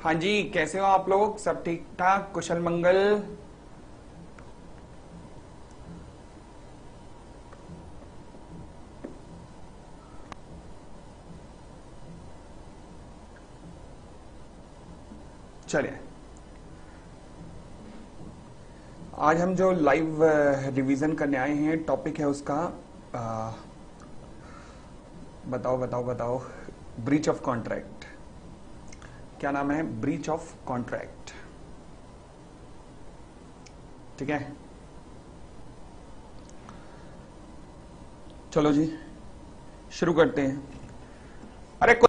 हाँ जी, कैसे हो आप लोग? सब ठीक ठाक, कुशल मंगल? चलिए, आज हम जो लाइव रिवीजन करने आए हैं, टॉपिक है उसका आ, बताओ बताओ बताओ, ब्रीच ऑफ कॉन्ट्रैक्ट। क्या नाम है? Breach of contract. ठीक है, चलो जी शुरू करते हैं। अरे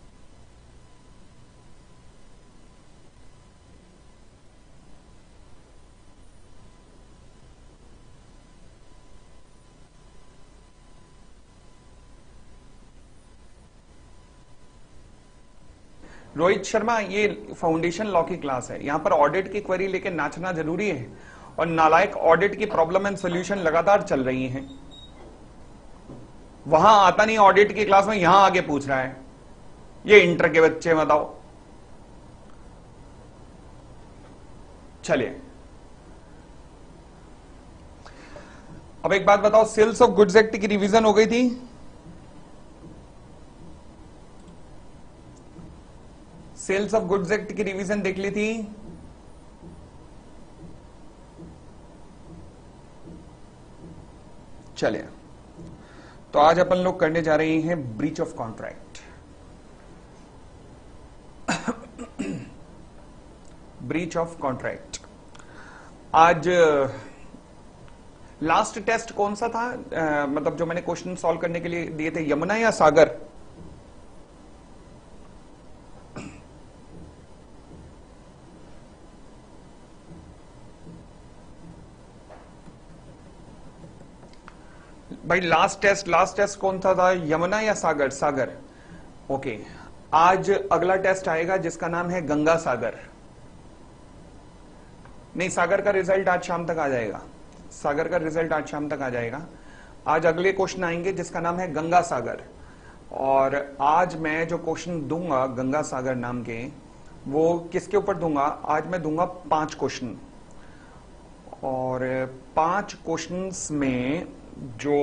रोहित शर्मा, ये फाउंडेशन लॉ की क्लास है। यहां पर ऑडिट की क्वेरी लेके नाचना जरूरी है, और नालायक ऑडिट की प्रॉब्लम एंड सॉल्यूशन लगातार चल रही हैं। वहां आता नहीं ऑडिट की क्लास में, यहां आगे पूछ रहा है। ये इंटर के बच्चे, बताओ। चलिए, अब एक बात बताओ, सेल्स ऑफ गुड्स एक्ट की रिवीजन हो गई थी? सेल्स ऑफ गुड्स एक्ट की रिवीजन देख ली थी? चलिए, तो आज अपन लोग करने जा रहे हैं breach of contract. Breach of contract. आज लास्ट टेस्ट कौन सा था? मतलब जो मैंने क्वेश्चन सॉल्व करने के लिए दिए थे, यमुना या सागर? भाई लास्ट टेस्ट कौन सा था? यमुना या सागर? सागर। ओके, आज अगला टेस्ट आएगा जिसका नाम है गंगा सागर। नहीं, सागर का रिजल्ट आज शाम तक आ जाएगा। सागर का रिजल्ट आज शाम तक आ जाएगा। आज अगले क्वेश्चन आएंगे जिसका नाम है गंगा सागर। और आज मैं जो क्वेश्चन दूंगा गंगा सागर नाम के, वो किसके ऊपर दूंगा? आज मैं दूंगा 5 क्वेश्चन, और 5 क्वेश्चंस में जो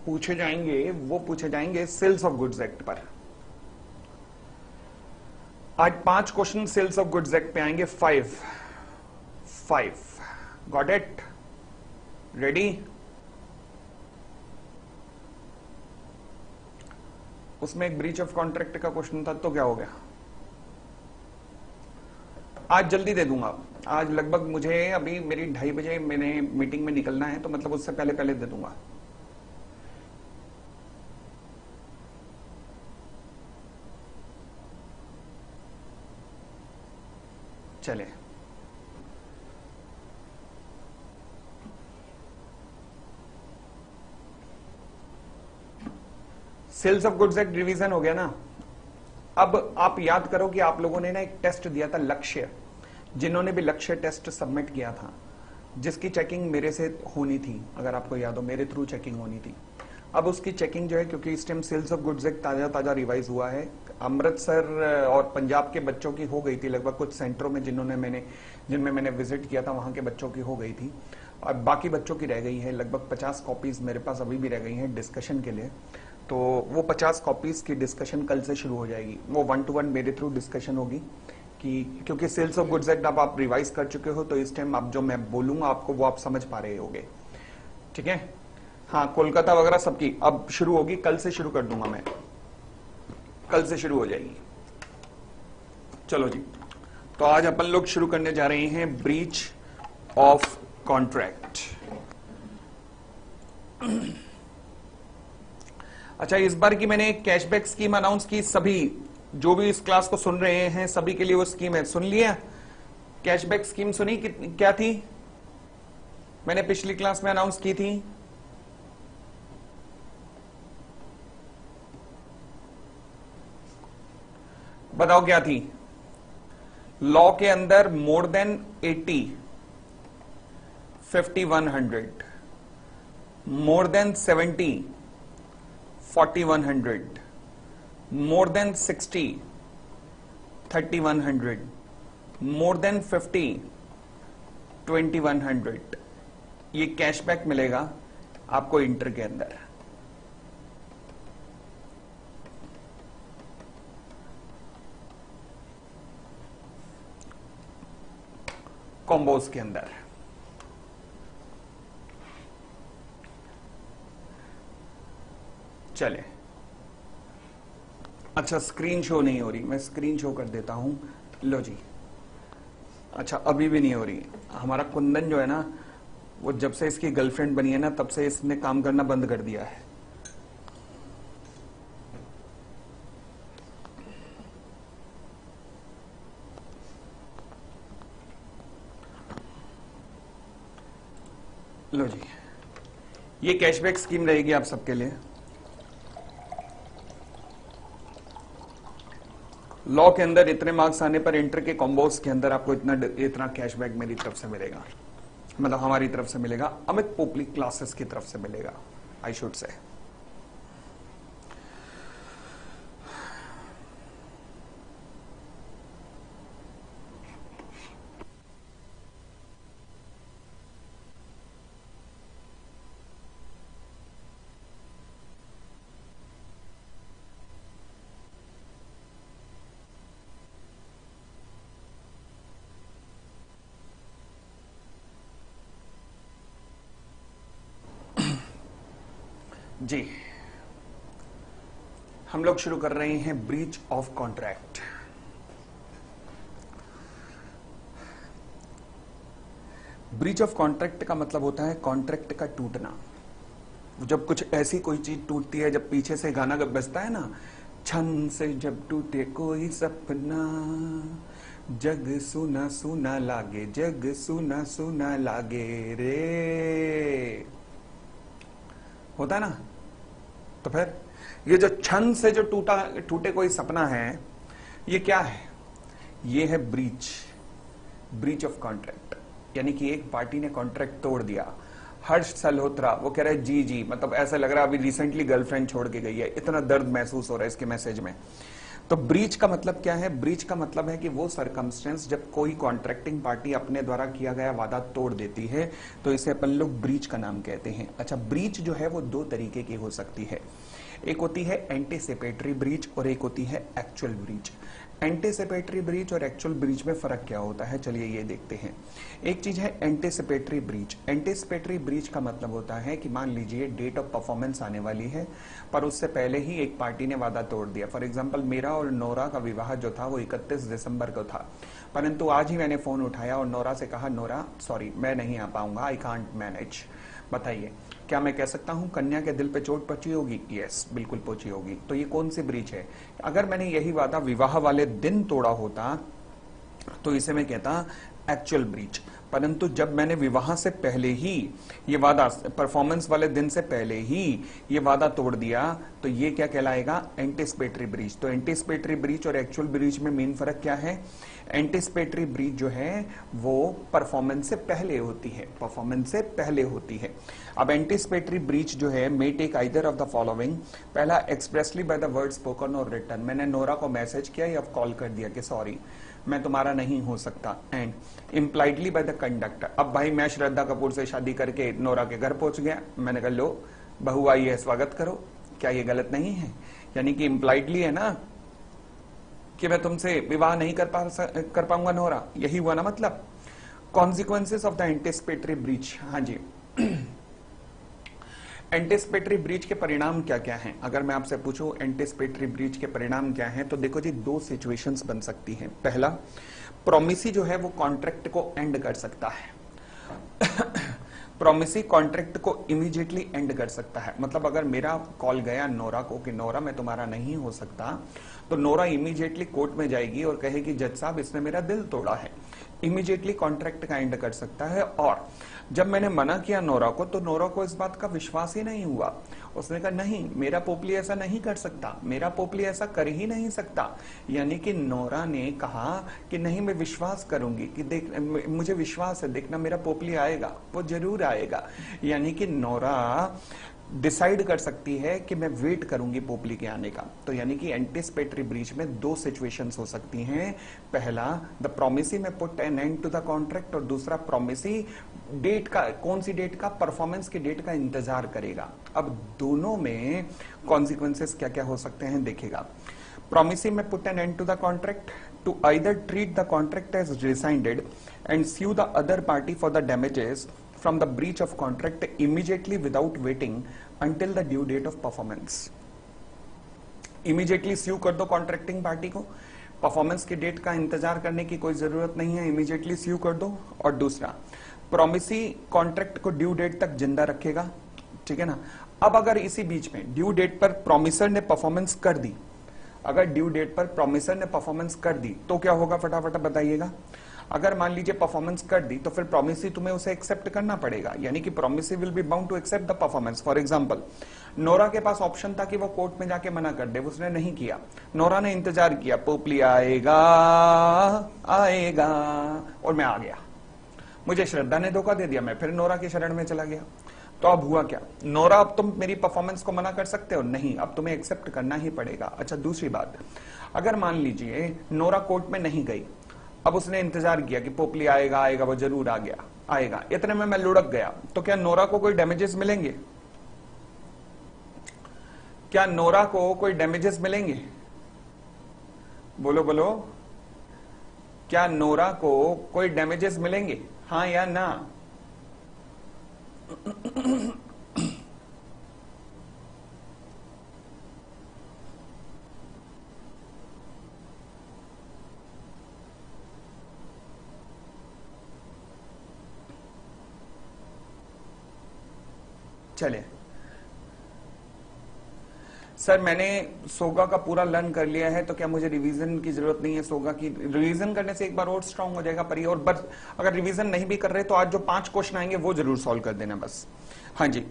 पूछे जाएंगे वो पूछे जाएंगे सेल्स ऑफ गुड्स एक्ट पर। आज 5 question sales of goods act पे आएंगे। 5 गॉट इट? रेडी? उसमें एक ब्रीच ऑफ कॉन्ट्रैक्ट का क्वेश्चन था, तो क्या हो गया? आज जल्दी दे दूंगा। आज लगभग मुझे अभी मेरी 2:30 बजे मैंने मीटिंग में निकलना है, तो मतलब उससे पहले पहले दे दूंगा। चले, sales of goods act revision हो गया ना? अब आप याद करो कि आप लोगों ने ना एक टेस्ट दिया था, लक्ष्य। जिन्होंने भी लक्ष्य टेस्ट सबमिट किया था, जिसकी चेकिंग मेरे से होनी थी, अगर आपको याद हो, मेरे थ्रू चेकिंग होनी थी। अब उसकी चेकिंग जो है, क्योंकि इस time sales of goods act ताजा ताजा रिवाइज हुआ है, अमृतसर और पंजाब के बच्चों की हो गई थी लगभग, कुछ सेंटरों में जिनमें मैंने विजिट किया था, वहां के बच्चों की हो गई थी, और बाकी बच्चों की रह गई है। लगभग 50 कॉपीज मेरे पास अभी भी रह गई हैं डिस्कशन के लिए। तो वो 50 कॉपीज की डिस्कशन कल से शुरू हो जाएगी। वो 1-to-1 मेरे थ्रू डिस्कशन होगी, कि क्योंकि सेल्स ऑफ गुड्स एक्ट अब आप रिवाइज कर चुके हो, तो इस टाइम आप जो मैं बोलूंगा आपको वो आप समझ पा रहे होगे। ठीक है? हाँ, कोलकाता वगैरह सबकी अब शुरू होगी, कल से शुरू कर दूंगा मैं, कल से शुरू हो जाएगी। चलो जी, तो आज अपन लोग शुरू करने जा रहे हैं ब्रीच ऑफ कॉन्ट्रैक्ट। अच्छा, इस बार की मैंने एक कैशबैक स्कीम अनाउंस की। सभी जो भी इस क्लास को सुन रहे हैं, सभी के लिए वो स्कीम है। सुन लिया? कैशबैक स्कीम सुनी? क्या थी? मैंने पिछली क्लास में अनाउंस की थी। बताओ क्या थी? लॉ के अंदर more than 80, 5100, more than 70, 4100, more than 60, 3100, more than 50, 2100, ये कैशबैक मिलेगा आपको इंटर के अंदर। कॉम्बोज के अंदर। चले, अच्छा स्क्रीन शो नहीं हो रही, मैं स्क्रीन शो कर देता हूं। लो जी, अच्छा अभी भी नहीं हो रही। हमारा कुंदन जो है ना, वो जब से इसकी गर्लफ्रेंड बनी है ना, तब से इसने काम करना बंद कर दिया है। लो जी, ये कैशबैक स्कीम रहेगी आप सबके लिए। लॉ के अंदर इतने मार्क्स आने पर इंटर के कॉम्बोज के अंदर आपको इतना कैशबैक मेरी तरफ से मिलेगा, मतलब हमारी तरफ से मिलेगा, अमित पोपली क्लासेस की तरफ से मिलेगा, आई शुड से। जी, हम लोग शुरू कर रहे हैं breach of contract. Breach of contract का मतलब होता है कॉन्ट्रैक्ट का टूटना। जब कुछ ऐसी कोई चीज टूटती है, जब पीछे से गाना बजता है ना, छन से जब टूटे कोई सपना, जग सुना सुना लागे, जग सुना सुना लागे रे, होता है ना। तो फिर ये जो छन से जो टूटे कोई सपना है, ये क्या है? ये है ब्रीच ऑफ कॉन्ट्रैक्ट। यानी कि एक पार्टी ने कॉन्ट्रैक्ट तोड़ दिया। हर्ष सल्होत्रा वो कह रहे हैं जी जी, मतलब ऐसा लग रहा है अभी रिसेंटली गर्लफ्रेंड छोड़ के गई है, इतना दर्द महसूस हो रहा है इसके मैसेज में। तो ब्रीच का मतलब क्या है? ब्रीच का मतलब है कि वो सरकमस्टेंस जब कोई कॉन्ट्रैक्टिंग पार्टी अपने द्वारा किया गया वादा तोड़ देती है, तो इसे अपन लोग ब्रीच का नाम कहते हैं। अच्छा, ब्रीच जो है वो दो तरीके की हो सकती है। एक होती है एंटीसिपेटरी ब्रीच और एक होती है एक्चुअल ब्रीच। एंटीसिपेटरी ब्रीच और एक्चुअल ब्रीच में फर्क क्या होता है, चलिए ये देखते हैं। एक चीज है एंटीसिपेटरी ब्रीच। एंटीसिपेटरी ब्रीच का मतलब होता है कि मान लीजिए डेट ऑफ परफॉर्मेंस आने वाली है, पर उससे पहले ही एक पार्टी ने वादा तोड़ दिया। फॉर एग्जांपल, मेरा और नोरा का विवाह जो था वो 31 दिसंबर को था, परंतु आज ही मैंने फोन उठाया और नोरा से कहा, नोरा सॉरी मैं नहीं आ पाऊंगा, आई कांट मैनेज। बताइए, क्या मैं कह सकता हूं कन्या के दिल पे चोट पहुंची होगी? यस, बिल्कुल पहुंची होगी। तो ये कौन सी ब्रीच है? अगर मैंने यही वादा विवाह वाले दिन तोड़ा होता तो इसे मैं कहता एक्चुअल ब्रीच। परंतु जब मैंने विवाह से पहले ही ये वादा, परफॉर्मेंस वाले दिन से पहले ही ये वादा तोड़ दिया, तो ये क्या कहलाएगा? Anticipatory breach. तो एंटीसिपेटरी ब्रीच और एक्चुअल ब्रीच में मेन फर्क क्या है? एंटीसिपेटरी ब्रीच जो है वो परफॉर्मेंस से पहले होती है, परफॉर्मेंस से पहले होती है। अब एंटीसिपेटरी ब्रीच जो है may take either of the following. पहला, expressly by the word spoken or written. मैंने नोरा को मैसेज किया या कॉल कर दिया कि सॉरी मैं तुम्हारा नहीं हो सकता। And impliedly by the conductor. अब भाई मैं श्रद्धा कपूर से शादी करके नोरा के घर पहुंच गया, मैंने कहा लो बहू आई है स्वागत करो, क्या ये गलत नहीं है? यानी कि इम्प्लाइडली है ना कि मैं तुमसे विवाह नहीं कर पाऊंगा नोरा, यही हुआ ना मतलब। Consequences of the anticipatory breach. हाँ जी, एंटीसिपेटरी ब्रीच के परिणाम क्या क्या हैं? अगर मैं आपसे पूछूं एंटीसिपेटरी ब्रीच के परिणाम क्या हैं, तो देखो जी, दो सिचुएशंस बन सकती हैं। पहला, प्रोमिसी जो है वो कॉन्ट्रैक्ट को एंड कर सकता है। प्रोमिसी कॉन्ट्रैक्ट को इमीडिएटली एंड कर सकता है। मतलब अगर मेरा कॉल गया नोरा को कि नोरा मैं तुम्हारा नहीं हो सकता, तो नोरा इमीडिएटली कोर्ट में जाएगी और कहेगी जज साहब इसने मेरा दिल तोड़ा है। इमीडिएटली कॉन्ट्रैक्ट का एंड कर सकता है। और जब मैंने मना किया नोरा को, तो नोरा को इस बात का विश्वास ही नहीं हुआ। उसने कहा नहीं, मेरा पोपली ऐसा नहीं कर सकता, मेरा पोपली ऐसा कर ही नहीं सकता। यानी कि नोरा ने कहा कि नहीं मैं विश्वास करूंगी, कि देख मुझे विश्वास है, देखना मेरा पोपली आएगा, वो जरूर आएगा। यानी कि नोरा डिसाइड कर सकती है कि मैं वेट करूंगी पोपली के आने का। तो यानी कि एंटिसिपेटरी ब्रीच में दो सिचुएशंस हो सकती हैं। पहला, द प्रोमिसी में put an end to the contract, और दूसरा प्रोमिसी डेट का, कौन सी डेट का, परफॉर्मेंस की डेट का इंतजार करेगा। अब दोनों में कॉन्सिक्वेंसेस क्या क्या हो सकते हैं देखिएगा। प्रोमिसी में put an end to the contract to either treat the contract as rescinded and sue the other party for the damages from the breach of contract immediately without waiting until the due date of performance. Immediately sue कर दो contracting party को, performance की date का इंतजार करने की कोई जरूरत नहीं है, इमीडिएटली स्यू कर दो। और दूसरा, प्रोमिसी कॉन्ट्रैक्ट को ड्यू डेट तक जिंदा रखेगा, ठीक है ना। अब अगर इसी बीच में ड्यू डेट पर प्रोमिसर ने परफॉर्मेंस कर दी, अगर ड्यू डेट पर प्रोमिसर ने परफॉर्मेंस कर दी तो क्या होगा, फटाफट बताइएगा। अगर मान लीजिए परफॉर्मेंस कर दी तो फिर प्रोमिसी तुम्हें उसे एक्सेप्ट करना पड़ेगा, यानी कि promisee will be bound to accept the performance. For example, Nora के पास ऑप्शन था कि वो कोर्ट में जाके मना कर दे, उसने नहीं किया। नोरा ने इंतजार किया, पोपली आएगा आएगा, और मैं आ गया। मुझे श्रद्धा ने धोखा दे दिया, मैं फिर नोरा की शरण में चला गया। तो अब हुआ क्या, नोरा अब तुम मेरी परफॉर्मेंस को मना कर सकते हो नहीं, अब तुम्हें एक्सेप्ट करना ही पड़ेगा। अच्छा, दूसरी बात, अगर मान लीजिए नोरा कोर्ट में नहीं गई, अब उसने इंतजार किया कि पोपली आएगा आएगा, वो जरूर आ गया आएगा, इतने में मैं लुढ़क गया, तो क्या नोरा को कोई डैमेजेस मिलेंगे? क्या नोरा को कोई डैमेजेस मिलेंगे? बोलो बोलो, क्या नोरा को कोई डैमेजेस मिलेंगे, हाँ या ना? चले सर, मैंने सोगा का पूरा लर्न कर लिया है, तो क्या मुझे रिवीजन की जरूरत नहीं है? सोगा की रिवीजन करने से एक बार और स्ट्रांग हो जाएगा परी। और बस अगर रिवीजन नहीं भी कर रहे तो आज जो 5 क्वेश्चन आएंगे वो जरूर सॉल्व कर देना बस। हाँ जी,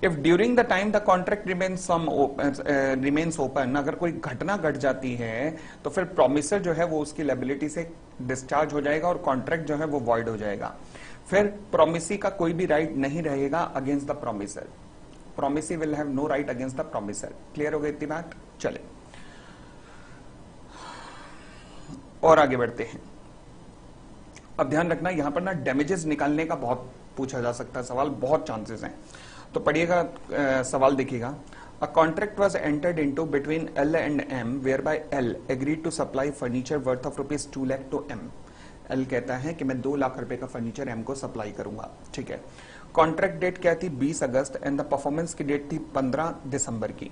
if during the time the contract remains open, अगर कोई घटना घट जाती है तो फिर प्रोमिसर जो है वो उसकी लायबिलिटी से डिस्चार्ज हो जाएगा और कॉन्ट्रैक्ट जो है वो वॉइड हो जाएगा। फिर प्रोमिसी का कोई भी राइट नहीं रहेगा against the promisor. Promisee will have no right against the promisor. Clear हो गई इतनी बात? चले और आगे बढ़ते हैं। अब ध्यान रखना, यहां पर ना डैमेजेस निकालने का बहुत पूछा जा सकता है सवाल, बहुत चांसेस हैं, तो पढ़िएगा सवाल देखिएगा। A contract was entered into between L and M whereby L agreed to supply furniture worth of ₹2 lakh to M. L कहता है कि मैं 2 लाख रुपए का फर्नीचर एम को सप्लाई करूंगा, ठीक है। कॉन्ट्रैक्ट डेट क्या थी, 20 अगस्त, एंड द परफॉर्मेंस की डेट थी 15 दिसंबर की।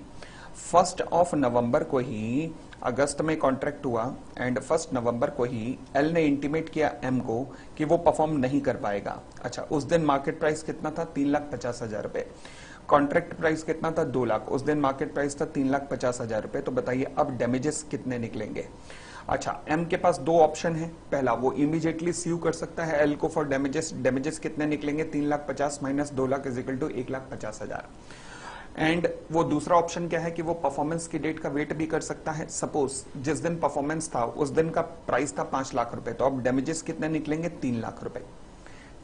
1 नवंबर को ही, अगस्त में कॉन्ट्रैक्ट हुआ एंड 1 नवंबर को ही एल ने इंटीमेट किया एम को कि वो परफॉर्म नहीं कर पाएगा। अच्छा, उस दिन मार्केट प्राइस कितना था, 3,50,000 रुपए। कॉन्ट्रैक्ट प्राइस कितना था, 2 लाख। उस दिन मार्केट प्राइस था 3,50,000 रुपए। तो बताइए अब डैमेजेस कितने निकलेंगे? अच्छा, एम के पास 2 ऑप्शन है। पहला, वो इमीडिएटली स्यू कर सकता है एल को फॉर डैमेजेस। डैमेजेस कितने निकलेंगे, 3,50,000 minus 2 lakh is equal to 1,50,000। And वो दूसरा ऑप्शन क्या है कि वो परफॉर्मेंस की डेट का वेट भी कर सकता है। सपोज जिस दिन परफॉर्मेंस था उस दिन का प्राइस था 5 लाख रुपए, तो अब डैमेजेस कितने निकलेंगे, 3 लाख रुपए,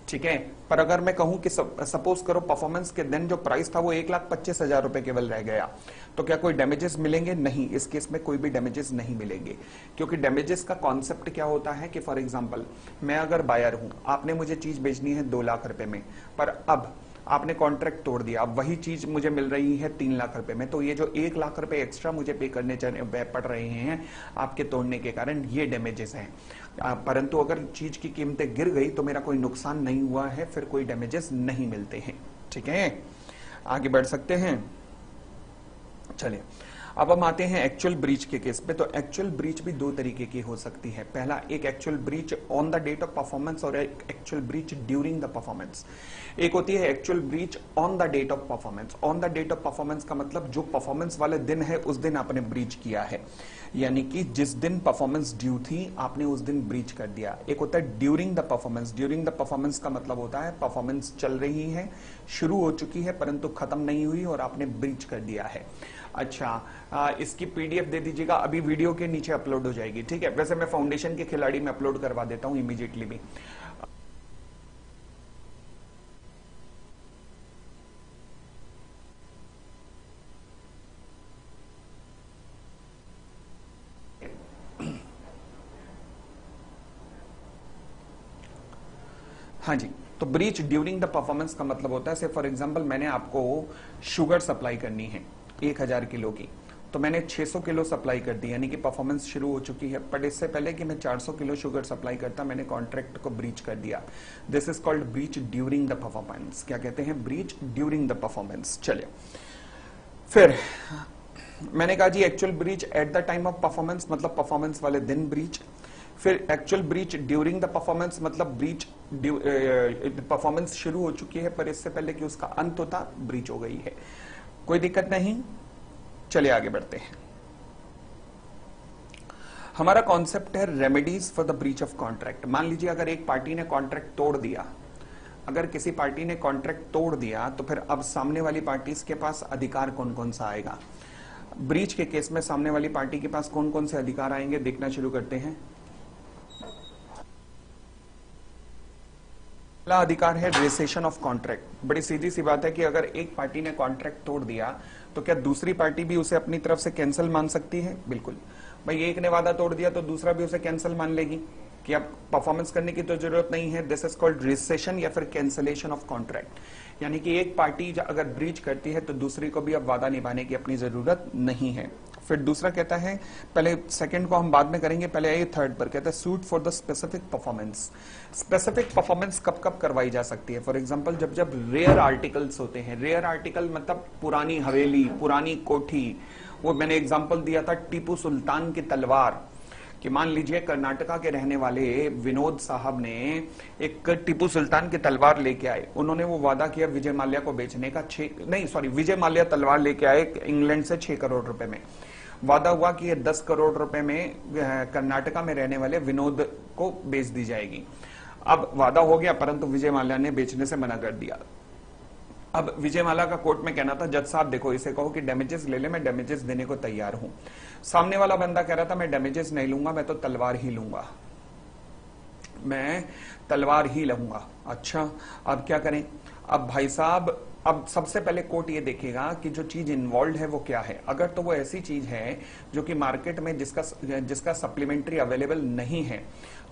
ठीक है। पर अगर मैं कहूं कि सपोज करो परफॉर्मेंस के दिन जो प्राइस था वो 1,25,000 रुपए केवल रह गया, तो क्या कोई डैमेजेस मिलेंगे? नहीं, इस केस में कोई भी डैमेजेस नहीं मिलेंगे, क्योंकि डैमेजेस का कॉन्सेप्ट क्या होता है कि फॉर एग्जांपल मैं अगर बायर हूं, आपने मुझे चीज बेचनी है 2 लाख रुपए में, पर अब आपने कॉन्ट्रैक्ट तोड़ दिया, अब वही चीज मुझे मिल रही है 3 लाख रुपए में, तो ये जो 1 लाख रुपए एक्स्ट्रा मुझे पे करने पड़ रहे हैं आपके तोड़ने के कारण, ये डैमेजेस हैं। परंतु अगर चीज की कीमतें गिर गई तो मेरा कोई नुकसान नहीं हुआ है, फिर कोई डैमेजेस नहीं मिलते हैं, ठीक है। आगे बढ़ सकते हैं, चलिए अब हम आते हैं एक्चुअल ब्रीच के केस पे। तो एक्चुअल ब्रीच भी 2 तरीके की हो सकती है। पहला, एक actual breach on the date of performance और एक actual breach during the performance. एक होती है actual breach on the date of performance. On the date of performance का मतलब जो परफॉर्मेंस वाले दिन है उस दिन आपने ब्रीच किया है, यानी कि जिस दिन परफॉर्मेंस ड्यू थी आपने उस दिन ब्रीच कर दिया। एक होता है during the performance. During the performance का मतलब होता है परफॉर्मेंस चल रही है, शुरू हो चुकी है परंतु खत्म नहीं हुई और आपने ब्रीच कर दिया है। अच्छा, इसकी पीडीएफ दे दीजिएगा, अभी वीडियो के नीचे अपलोड हो जाएगी, ठीक है। वैसे मैं फाउंडेशन के खिलाड़ी में अपलोड करवा देता हूं इमीडिएटली भी। हाँ जी, तो ब्रीच ड्यूरिंग द परफॉर्मेंस का मतलब होता है, से फॉर एग्जांपल मैंने आपको शुगर सप्लाई करनी है 1000 किलो की, तो मैंने 600 किलो सप्लाई कर दी, यानी कि परफॉर्मेंस शुरू हो चुकी है, बट इससे पहले कि मैं 400 किलो शुगर सप्लाई करता मैंने कॉन्ट्रैक्ट को ब्रीच कर दिया। This is called breach during the performance. क्या कहते हैं? Breach during the performance. चलिए, फिर मैंने कहा जी actual breach at the time of performance, मतलब परफॉर्मेंस वाले दिन ब्रीच। फिर actual breach during the performance, मतलब ब्रीच परफॉर्मेंस शुरू हो चुकी है पर इससे पहले कि उसका अंत होता ब्रीच हो गई है। कोई दिक्कत नहीं, चलिए आगे बढ़ते हैं। हमारा कॉन्सेप्ट है remedies for the breach of contract. मान लीजिए अगर एक पार्टी ने कॉन्ट्रैक्ट तोड़ दिया, अगर किसी पार्टी ने कॉन्ट्रैक्ट तोड़ दिया तो फिर अब सामने वाली पार्टी के पास अधिकार कौन कौन सा आएगा? ब्रीच के केस में सामने वाली पार्टी के पास कौन कौन से अधिकार आएंगे, देखना शुरू करते हैं। पहला अधिकार है रेसेशन ऑफ कॉन्ट्रैक्ट। बड़ी सीधी सी बात है कि अगर एक पार्टी ने कॉन्ट्रैक्ट तोड़ दिया तो क्या दूसरी पार्टी भी उसे अपनी तरफ से कैंसिल मान सकती है? बिल्कुल। भाई एक ने वादा तोड़ दिया तो दूसरा भी उसे कैंसिल मान लेगी कि अब परफॉर्मेंस करने की तो जरूरत नहीं है। दिस इज कॉल्ड रेसेशन या फिर कैंसिलेशन ऑफ कॉन्ट्रैक्ट। यानी कि एक पार्टी अगर ब्रीच करती है तो दूसरी को भी अब वादा निभाने की अपनी जरूरत नहीं है। फिर दूसरा कहता है, पहले सेकंड को हम बाद में करेंगे, पहले आइए थर्ड पर। कहता है suit for the specific performance. Specific performance कब कब करवाई जा सकती है? फॉर एग्जांपल जब जब रेयर आर्टिकल्स होते हैं। रेयर आर्टिकल मतलब पुरानी हवेली, पुरानी कोठी। वो मैंने एग्जांपल दिया था टीपू सुल्तान की तलवार, कि मान लीजिए कर्नाटका के रहने वाले विनोद साहब ने एक टीपू सुल्तान की तलवार लेके आए। उन्होंने वो वादा किया विजय माल्या को बेचने का, विजय माल्या तलवार लेके आए इंग्लैंड से 6 करोड़ रुपए में। वादा हुआ कि ये 10 करोड़ रुपए में कर्नाटका में रहने वाले विनोद को बेच दी जाएगी। अब वादा हो गया, परंतु विजय माल्या ने बेचने से मना कर दिया। अब विजय माल्या का कोर्ट में कहना था, जज साहब देखो इसे कहो कि डैमेजेस ले ले, मैं डैमेजेस देने को तैयार हूं। सामने वाला बंदा कह रहा था मैं डैमेजेस नहीं लूंगा, मैं तो तलवार ही लूंगा, मैं तलवार ही लूंगा। अच्छा, अब क्या करें? अब भाई साहब, अब सबसे पहले कोर्ट ये देखेगा कि जो चीज इन्वॉल्व है वो क्या है। अगर तो वो ऐसी चीज है जो कि मार्केट में जिसका सप्लीमेंट्री अवेलेबल नहीं है,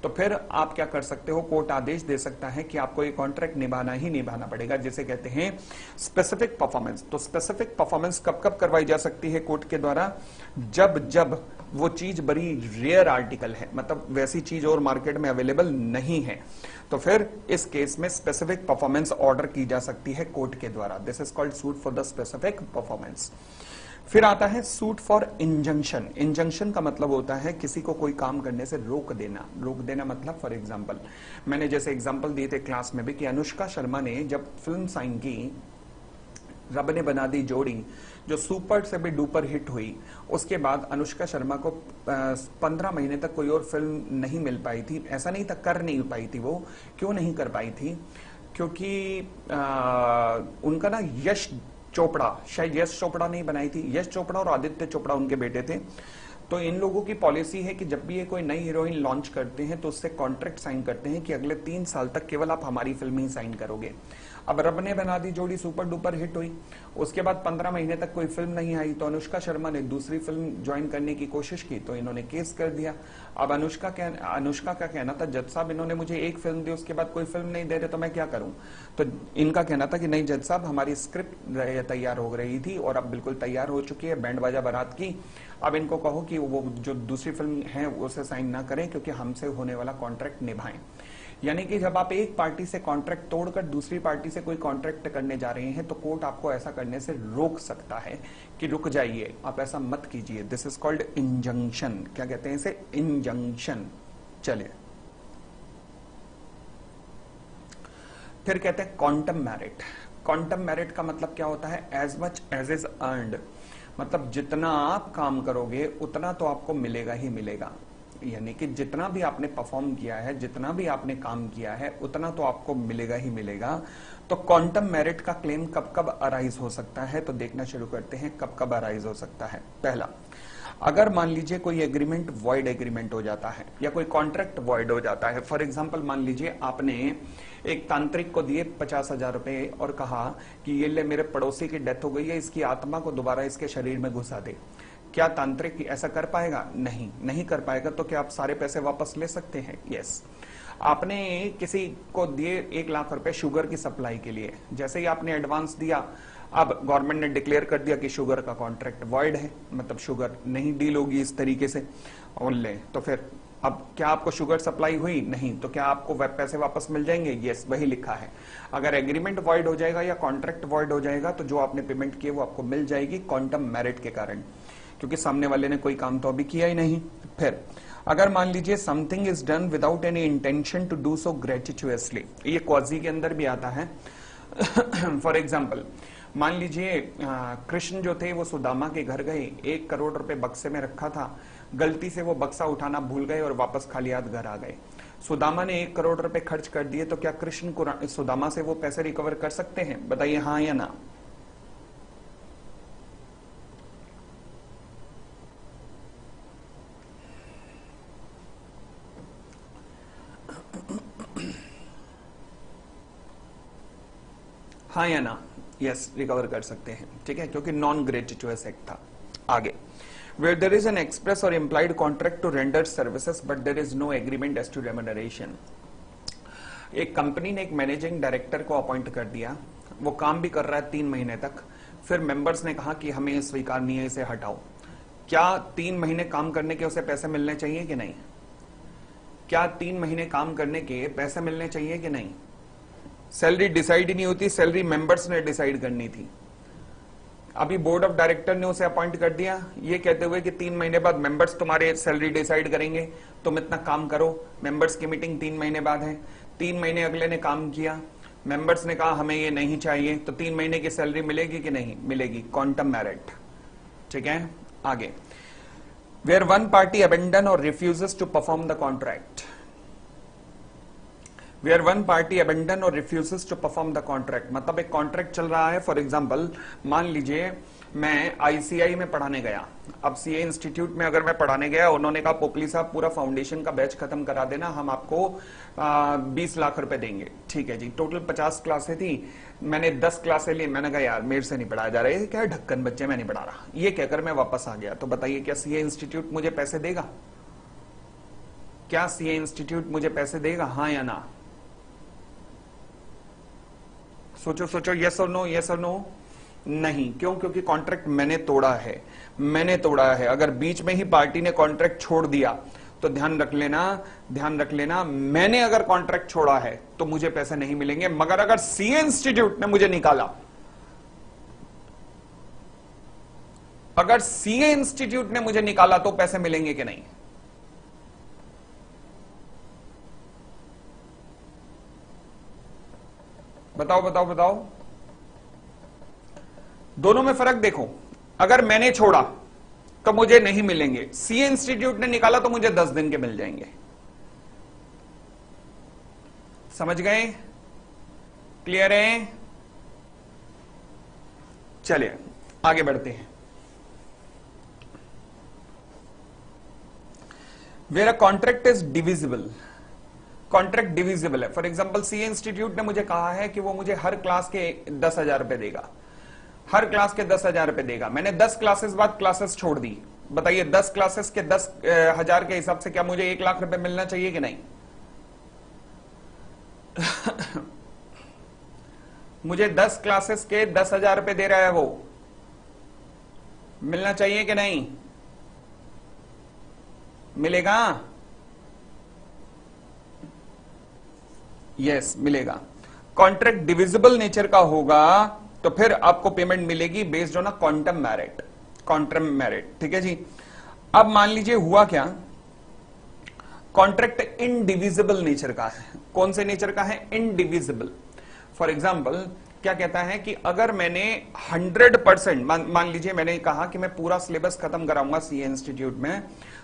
तो फिर आप क्या कर सकते हो, कोर्ट आदेश दे सकता है कि आपको ये कॉन्ट्रैक्ट निभाना ही निभाना पड़ेगा, जिसे कहते हैं स्पेसिफिक परफॉर्मेंस। तो स्पेसिफिक परफॉर्मेंस कब कब करवाई जा सकती है कोर्ट के द्वारा? जब जब वो चीज बड़ी रेयर आर्टिकल है, मतलब वैसी चीज और मार्केट में अवेलेबल नहीं है, तो फिर इस केस में स्पेसिफिक परफॉर्मेंस ऑर्डर की जा सकती है कोर्ट के द्वारा। This is called suit for the specific performance. फिर आता है सूट फॉर इंजंक्शन। इंजंक्शन का मतलब होता है किसी को कोई काम करने से रोक देना। रोक देना मतलब फॉर एग्जांपल, मैंने जैसे एग्जांपल दिए थे क्लास में भी कि अनुष्का शर्मा ने जब फिल्म साइन की रब ने बना दी जोड़ी, जो सुपर से भी डुपर हिट हुई, उसके बाद अनुष्का शर्मा को 15 महीने तक कोई और फिल्म नहीं मिल पाई थी। ऐसा नहीं था, कर नहीं पाई थी वो। क्यों नहीं कर पाई थी? क्योंकि उनका ना यश चोपड़ा, शायद यश चोपड़ा नहीं बनाई थी, यश चोपड़ा और आदित्य चोपड़ा उनके बेटे थे। तो इन लोगों की पॉलिसी है कि जब भी ये कोई नई हीरोइन लॉन्च करते हैं तो उससे कॉन्ट्रैक्ट साइन करते हैं कि अगले 3 साल तक केवल आप हमारी फिल्म ही साइन करोगे। अब रब ने बना दी जोड़ी सुपर डुपर हिट हुई, उसके बाद 15 महीने तक कोई फिल्म नहीं आई, तो अनुष्का शर्मा ने दूसरी फिल्म ज्वाइन करने की कोशिश की, तो इन्होंने केस कर दिया। अब अनुष्का का कहना था, जज साहब इन्होंने मुझे एक फिल्म दी, उसके बाद कोई फिल्म नहीं दे रहे, तो मैं क्या करूं? तो इनका कहना था कि नहीं जज साहब, हमारी स्क्रिप्ट तैयार हो रही थी और अब बिल्कुल तैयार हो चुकी है, बैंड बाजा बारात की। अब इनको कहो कि वो जो दूसरी फिल्म है उसे साइन ना करें, क्योंकि हमसे होने वाला कॉन्ट्रैक्ट निभाएं। यानी कि जब आप एक पार्टी से कॉन्ट्रैक्ट तोड़कर दूसरी पार्टी से कोई कॉन्ट्रैक्ट करने जा रहे हैं, तो कोर्ट आपको ऐसा करने से रोक सकता है कि रुक जाइए, आप ऐसा मत कीजिए। This is called injunction. क्या कहते हैं इसे? इंजंक्शन। चलिए, फिर कहते हैं क्वांटम मैरिट। क्वांटम मैरिट का मतलब क्या होता है? As much as is earned, मतलब जितना आप काम करोगे उतना तो आपको मिलेगा ही मिलेगा। यानी कि जितना भी आपने परफॉर्म किया है, जितना भी आपने काम किया है, उतना तो आपको मिलेगा ही मिलेगा। तो क्वांटम मेरिट का क्लेम कब कब अराइज हो सकता है? तो देखना शुरू करते हैं कब कब अराइज हो सकता है। पहला, अगर मान लीजिए कोई एग्रीमेंट वॉइड एग्रीमेंट हो जाता है या कोई कॉन्ट्रैक्ट वॉइड हो जाता है। फॉर एग्जांपल, मान लीजिए आपने एक तांत्रिक को दिए 50,000 रुपए और कहा कि ये ले, मेरे पड़ोसी की डेथ हो गई है, इसकी आत्मा को दोबारा इसके शरीर में घुसा दे। क्या तांत्रिक ऐसा कर पाएगा? नहीं कर पाएगा। तो क्या आप सारे पैसे वापस ले सकते हैं? यस। आपने किसी को दिए 1 लाख रुपए शुगर की सप्लाई के लिए, जैसे ही आपने एडवांस दिया, अब गवर्नमेंट ने डिक्लेयर कर दिया कि शुगर का कॉन्ट्रैक्ट वॉइड है, मतलब शुगर नहीं डील होगी इस तरीके से, और ले तो फिर अब क्या आपको शुगर सप्लाई हुई? नहीं, तो क्या आपको पैसे वापस मिल जाएंगे? यस, वही लिखा है। अगर एग्रीमेंट वॉइड हो जाएगा या कॉन्ट्रैक्ट वॉइड हो जाएगा तो जो आपने पेमेंट की वो आपको मिल जाएगी क्वांटम मेरिट के कारण, क्योंकि सामने वाले ने कोई काम तो अभी किया ही नहीं। फिर अगर मान लीजिए something is done without any intention to do so gratuitously, ये क्वाजी के अंदर भी आता है। फॉर एग्जाम्पल, मान लीजिए कृष्ण जो थे वो सुदामा के घर गए, 1 करोड़ रुपए बक्से में रखा था, गलती से वो बक्सा उठाना भूल गए और वापस खाली हाथ घर आ गए। सुदामा ने 1 करोड़ रुपए खर्च कर दिए, तो क्या कृष्ण को सुदामा से वो पैसे रिकवर कर सकते हैं? बताइए हाँ या ना। हाँ या ना? यस, रिकवर कर सकते हैं, ठीक है, क्योंकि नॉन ग्रेटिट्यूअस एक्ट था। आगे, where there is an express or implied contract to render services but there is no agreement as to remuneration। एक कंपनी ने एक मैनेजिंग डायरेक्टर को अपॉइंट कर दिया, वो काम भी कर रहा है 3 महीने तक, फिर मेंबर्स ने कहा कि हमें स्वीकार नहीं है, इसे हटाओ। क्या 3 महीने काम करने के उसे पैसे मिलने चाहिए कि नहीं? क्या 3 महीने काम करने के पैसे मिलने चाहिए कि नहीं? सैलरी डिसाइड ही नहीं होती, सैलरी मेंबर्स ने डिसाइड करनी थी। अभी बोर्ड ऑफ डायरेक्टर ने उसे अपॉइंट कर दिया, ये कहते हुए कि 3 महीने बाद मेंबर्स तुम्हारे सैलरी डिसाइड करेंगे, तुम इतना काम करो। मेंबर्स की मीटिंग 3 महीने बाद है, 3 महीने अगले ने काम किया, मेंबर्स ने कहा हमें ये नहीं चाहिए, तो 3 महीने की सैलरी मिलेगी कि नहीं मिलेगी? क्वांटम मेरिट, ठीक है। आगे, where one party abandon or refuses to perform the contract, where one party abandon or refuses to perform the contract, मतलब एक कॉन्ट्रैक्ट चल रहा है। फॉर एग्जांपल, मान लीजिए मैं आईसीआई में पढ़ाने गया, अब सीए इंस्टीट्यूट में अगर मैं पढ़ाने गया, उन्होंने कहा पोपली साहब पूरा फाउंडेशन का बैच खत्म करा देना, हम आपको 20 लाख रुपए देंगे। ठीक है जी, टोटल 50 क्लासें थी, मैंने 10 क्लासें ली, मैंने कहा यार मेरे से नहीं पढ़ाया जा रहा है, क्या ढक्कन बच्चे, मैं नहीं पढ़ा रहा, ये कहकर मैं वापस आ गया। तो बताइए क्या सीए इंस्टीट्यूट मुझे पैसे देगा? क्या सीए इंस्टीट्यूट मुझे पैसे देगा, हाँ या ना? सोचो सोचो, यस और नो, यस और नो। नहीं, क्यों? क्योंकि कॉन्ट्रैक्ट मैंने तोड़ा है, मैंने तोड़ा है। अगर बीच में ही पार्टी ने कॉन्ट्रैक्ट छोड़ दिया तो ध्यान रख लेना, ध्यान रख लेना, मैंने अगर कॉन्ट्रैक्ट छोड़ा है तो मुझे पैसे नहीं मिलेंगे। मगर अगर सीए इंस्टीट्यूट ने मुझे निकाला, अगर सीए इंस्टीट्यूट ने मुझे निकाला तो पैसे मिलेंगे कि नहीं? बताओ बताओ बताओ, दोनों में फर्क देखो। अगर मैंने छोड़ा तो मुझे नहीं मिलेंगे, सीए इंस्टीट्यूट ने निकाला तो मुझे 10 दिन के मिल जाएंगे। समझ गए? क्लियर है? चलिए आगे बढ़ते हैं। Where a contract is divisible, contract divisible है। फॉर एग्जांपल, सीए इंस्टीट्यूट ने मुझे कहा है कि वो मुझे हर क्लास के 10,000 रुपए देगा, हर क्लास के 10,000 रुपए देगा। मैंने 10 क्लासेस बाद क्लासेस छोड़ दी, बताइए 10 क्लासेस के 10,000 के हिसाब से क्या मुझे 1 लाख रुपए मिलना चाहिए कि नहीं? मुझे 10 क्लासेस के 10,000 रुपए दे रहा है, वो मिलना चाहिए कि नहीं? मिलेगा? यस, मिलेगा। कॉन्ट्रैक्ट डिविजिबल नेचर का होगा तो फिर आपको पेमेंट मिलेगी based on a quantum merit, quantum merit, ठीक है जी। अब मान लीजिए हुआ क्या, कॉन्ट्रैक्ट इनडिविजिबल नेचर का है। कौन से नेचर का है? इनडिविजिबल। फॉर एग्जाम्पल, क्या कहता है कि अगर मैंने 100% मान लीजिए मैंने कहा कि मैं पूरा सिलेबस खत्म कराऊंगा सीए इंस्टीट्यूट में,